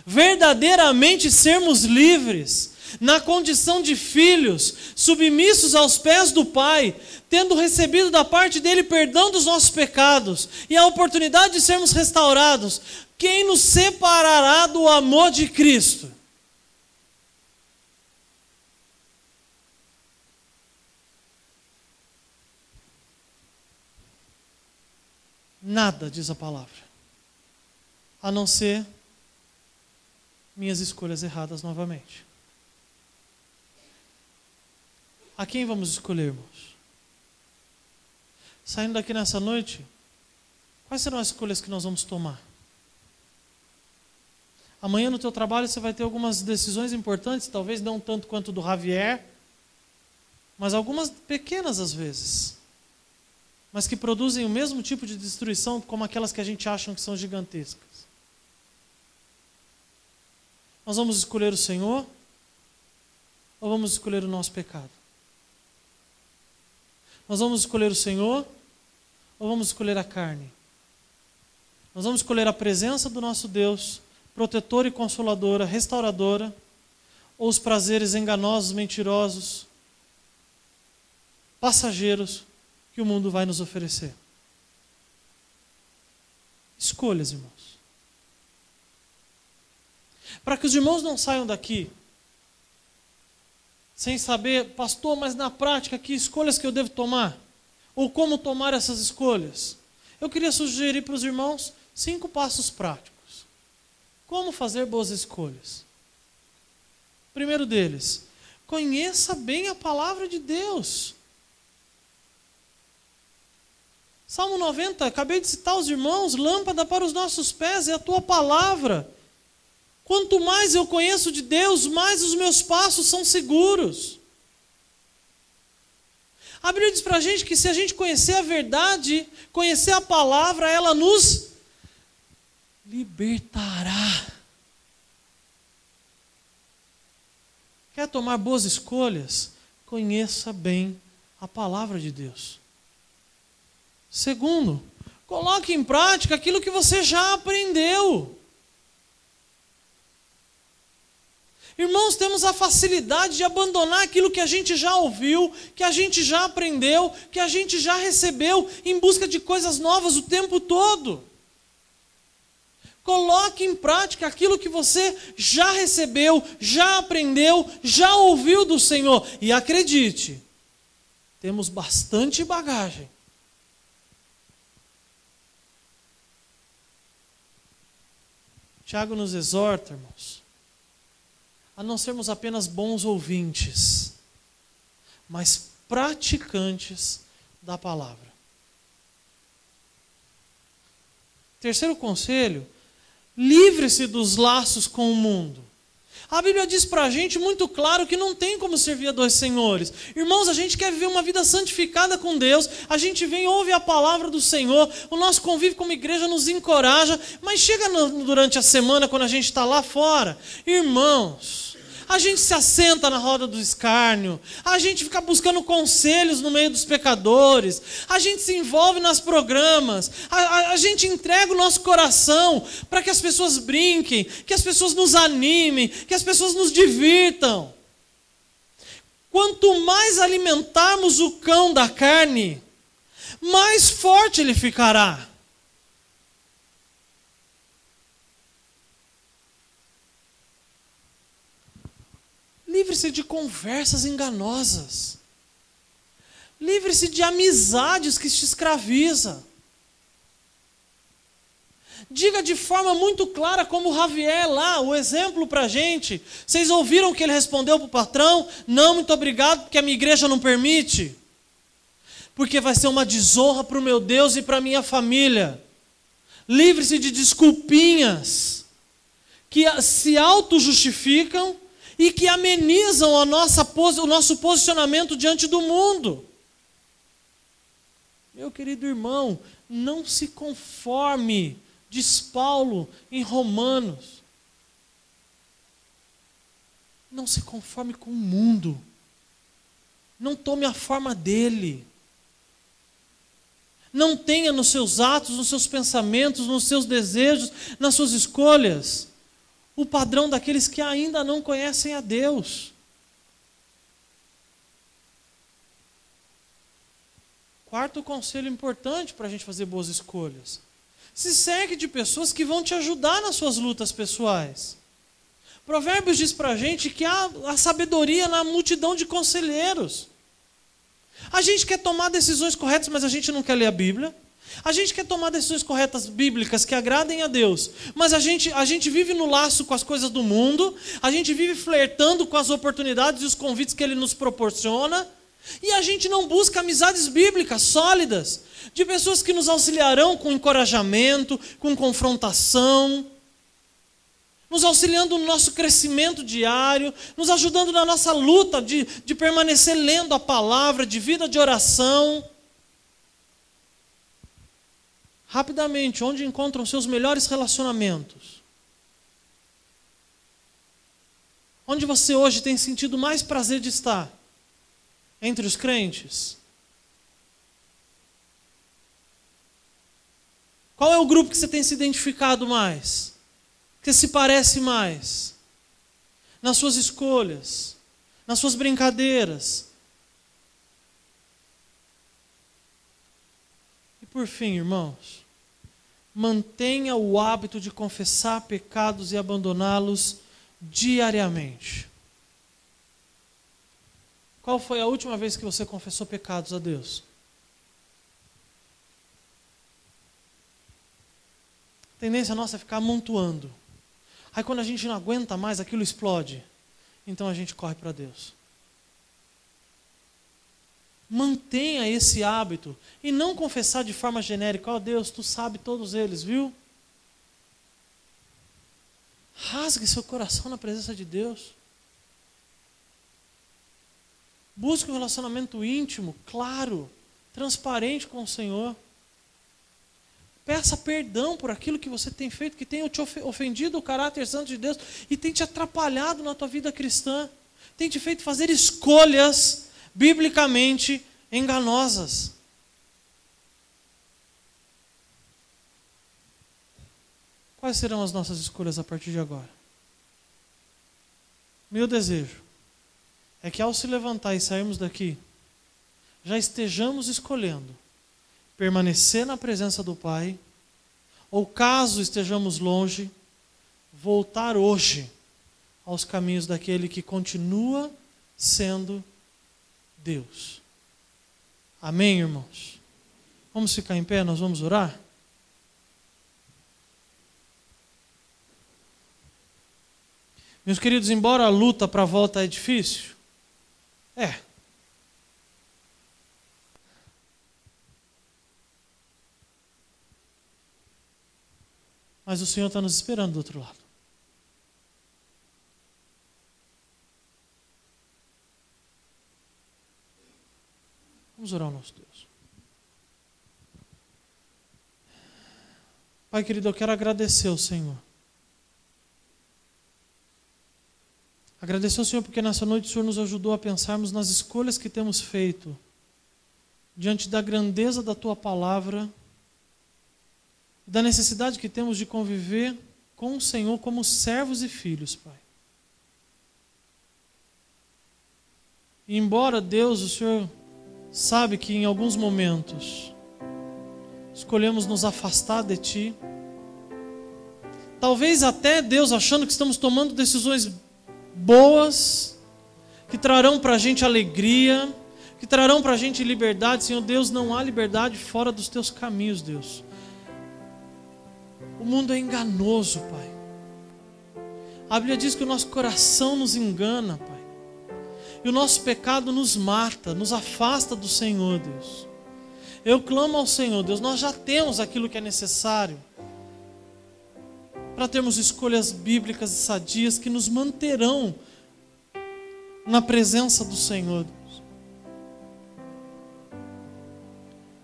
verdadeiramente sermos livres, na condição de filhos, submissos aos pés do Pai, tendo recebido da parte dele perdão dos nossos pecados e a oportunidade de sermos restaurados, quem nos separará do amor de Cristo? Nada, diz a palavra, a não ser minhas escolhas erradas novamente. A quem vamos escolher, irmãos? Saindo daqui nessa noite, quais serão as escolhas que nós vamos tomar? Amanhã no teu trabalho você vai ter algumas decisões importantes, talvez não tanto quanto do Javier, mas algumas pequenas às vezes. mas que produzem o mesmo tipo de destruição como aquelas que a gente acha que são gigantescas. Nós vamos escolher o Senhor ou vamos escolher o nosso pecado? Nós vamos escolher o Senhor ou vamos escolher a carne? Nós vamos escolher a presença do nosso Deus, protetora e consoladora, restauradora, ou os prazeres enganosos, mentirosos, passageiros que o mundo vai nos oferecer? Escolhas, irmãos. Para que os irmãos não saiam daqui sem saber, pastor, mas na prática, que escolhas que eu devo tomar? Ou como tomar essas escolhas? Eu queria sugerir para os irmãos 5 passos práticos. Como fazer boas escolhas? Primeiro deles, conheça bem a palavra de Deus. Salmo 90, acabei de citar os irmãos, lâmpada para os nossos pés é a tua palavra. Quanto mais eu conheço de Deus, mais os meus passos são seguros. A Bíblia diz para a gente que se a gente conhecer a verdade, conhecer a palavra, ela nos libertará. Quer tomar boas escolhas? Conheça bem a palavra de Deus. Segundo, coloque em prática aquilo que você já aprendeu. Irmãos, temos a facilidade de abandonar aquilo que a gente já ouviu, que a gente já aprendeu, que a gente já recebeu, em busca de coisas novas o tempo todo. Coloque em prática aquilo que você já recebeu, já aprendeu, já ouviu do Senhor. E acredite, temos bastante bagagem. Tiago nos exorta, irmãos, a não sermos apenas bons ouvintes, mas praticantes da palavra. Terceiro conselho, livre-se dos laços com o mundo. A Bíblia diz para a gente muito claro que não tem como servir a 2 senhores. Irmãos, a gente quer viver uma vida santificada com Deus, a gente vem e ouve a palavra do Senhor, o nosso convívio como igreja nos encoraja, mas chega durante a semana, quando a gente está lá fora, irmãos, a gente se assenta na roda do escárnio, a gente fica buscando conselhos no meio dos pecadores, a gente se envolve nos programas, a gente entrega o nosso coração para que as pessoas brinquem, que as pessoas nos animem, que as pessoas nos divirtam. Quanto mais alimentarmos o cão da carne, mais forte ele ficará. Livre-se de conversas enganosas. Livre-se de amizades que te escravizam. Diga de forma muito clara, como o Javier lá, o exemplo para a gente. Vocês ouviram o que ele respondeu para o patrão? Não, muito obrigado, porque a minha igreja não permite. Porque vai ser uma desonra para o meu Deus e para a minha família. Livre-se de desculpinhas que se auto-justificam e que amenizam o nosso posicionamento diante do mundo. Meu querido irmão, não se conforme, diz Paulo em Romanos. Não se conforme com o mundo. Não tome a forma dele. Não tenha nos seus atos, nos seus pensamentos, nos seus desejos, nas suas escolhas, o padrão daqueles que ainda não conhecem a Deus. Quarto conselho importante para a gente fazer boas escolhas. Se cerque de pessoas que vão te ajudar nas suas lutas pessoais. Provérbios diz para a gente que há a sabedoria na multidão de conselheiros. A gente quer tomar decisões corretas, mas a gente não quer ler a Bíblia. A gente quer tomar decisões corretas bíblicas que agradem a Deus, mas a gente vive no laço com as coisas do mundo, a gente vive flertando com as oportunidades e os convites que Ele nos proporciona, e a gente não busca amizades bíblicas sólidas, de pessoas que nos auxiliarão com encorajamento, com confrontação, nos auxiliando no nosso crescimento diário, nos ajudando na nossa luta de permanecer lendo a palavra, de vida de oração. rapidamente, onde encontram seus melhores relacionamentos? Onde você hoje tem sentido mais prazer de estar? Entre os crentes? Qual é o grupo que você tem se identificado mais? Que se parece mais? Nas suas escolhas, nas suas brincadeiras. E por fim, irmãos, mantenha o hábito de confessar pecados e abandoná-los diariamente. Qual foi a última vez que você confessou pecados a Deus? A tendência nossa é ficar amontoando. Aí quando a gente não aguenta mais, aquilo explode. Então a gente corre para Deus. Mantenha esse hábito. E não confessar de forma genérica. Ó Deus, tu sabe todos eles, viu? Rasgue seu coração na presença de Deus. Busque um relacionamento íntimo, claro, transparente com o Senhor. Peça perdão por aquilo que você tem feito, que tenha te ofendido o caráter santo de Deus e tem te atrapalhado na tua vida cristã. Tem te feito fazer escolhas biblicamente enganosas. Quais serão as nossas escolhas a partir de agora? Meu desejo é que ao se levantar e sairmos daqui, já estejamos escolhendo permanecer na presença do Pai, ou caso estejamos longe, voltar hoje aos caminhos daquele que continua sendo Deus. Amém, irmãos? Vamos ficar em pé, nós vamos orar? Meus queridos, embora a luta para a volta é difícil, mas o Senhor está nos esperando do outro lado. Vamos orar ao nosso Deus. Pai querido, eu quero agradecer ao Senhor. Agradecer ao Senhor porque nessa noite o Senhor nos ajudou a pensarmos nas escolhas que temos feito diante da grandeza da Tua palavra, da necessidade que temos de conviver com o Senhor como servos e filhos, Pai. E embora, Deus, o Senhor sabe que em alguns momentos escolhemos nos afastar de Ti, talvez até, Deus, achando que estamos tomando decisões boas, que trarão para a gente alegria, que trarão para a gente liberdade. Senhor Deus, não há liberdade fora dos Teus caminhos, Deus. O mundo é enganoso, Pai. A Bíblia diz que o nosso coração nos engana, Pai. E o nosso pecado nos mata, nos afasta do Senhor, Deus. Eu clamo ao Senhor, Deus, nós já temos aquilo que é necessário para termos escolhas bíblicas e sadias que nos manterão na presença do Senhor, Deus.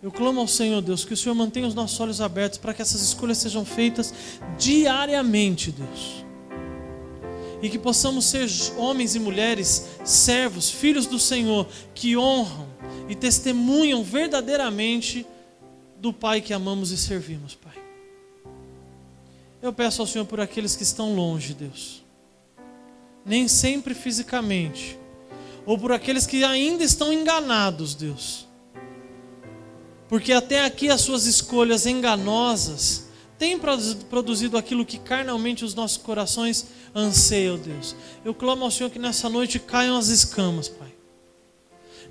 Eu clamo ao Senhor, Deus, que o Senhor mantenha os nossos olhos abertos para que essas escolhas sejam feitas diariamente, Deus. E que possamos ser homens e mulheres, servos, filhos do Senhor, que honram e testemunham verdadeiramente do Pai que amamos e servimos, Pai. Eu peço ao Senhor por aqueles que estão longe, Deus. Nem sempre fisicamente. Ou por aqueles que ainda estão enganados, Deus. Porque até aqui as suas escolhas enganosas têm produzido aquilo que carnalmente os nossos corações anseiam, Deus. Eu clamo ao Senhor que nessa noite caiam as escamas, Pai.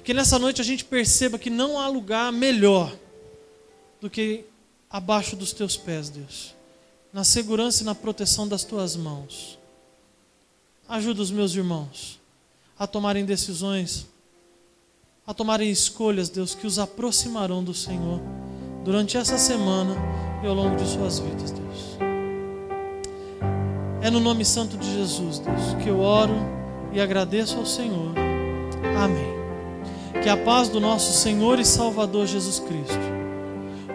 Que nessa noite a gente perceba que não há lugar melhor do que abaixo dos Teus pés, Deus. Na segurança e na proteção das Tuas mãos. Ajuda os meus irmãos a tomarem decisões, a tomarem escolhas, Deus, que os aproximarão do Senhor durante essa semana e ao longo de suas vidas, Deus. É no nome santo de Jesus, Deus, que eu oro e agradeço ao Senhor. Amém. Que a paz do nosso Senhor e Salvador Jesus Cristo,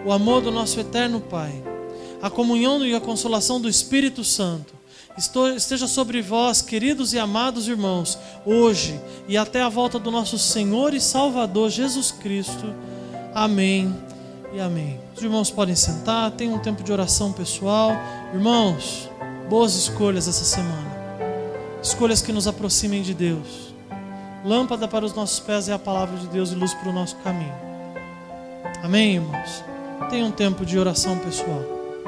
o amor do nosso eterno Pai, a comunhão e a consolação do Espírito Santo esteja sobre vós, queridos e amados irmãos, hoje e até a volta do nosso Senhor e Salvador Jesus Cristo. Amém e amém. Os irmãos podem sentar, tem um tempo de oração pessoal. Irmãos, boas escolhas essa semana. Escolhas que nos aproximem de Deus. Lâmpada para os nossos pés é a palavra de Deus e luz para o nosso caminho. Amém, irmãos? Tenha um tempo de oração pessoal.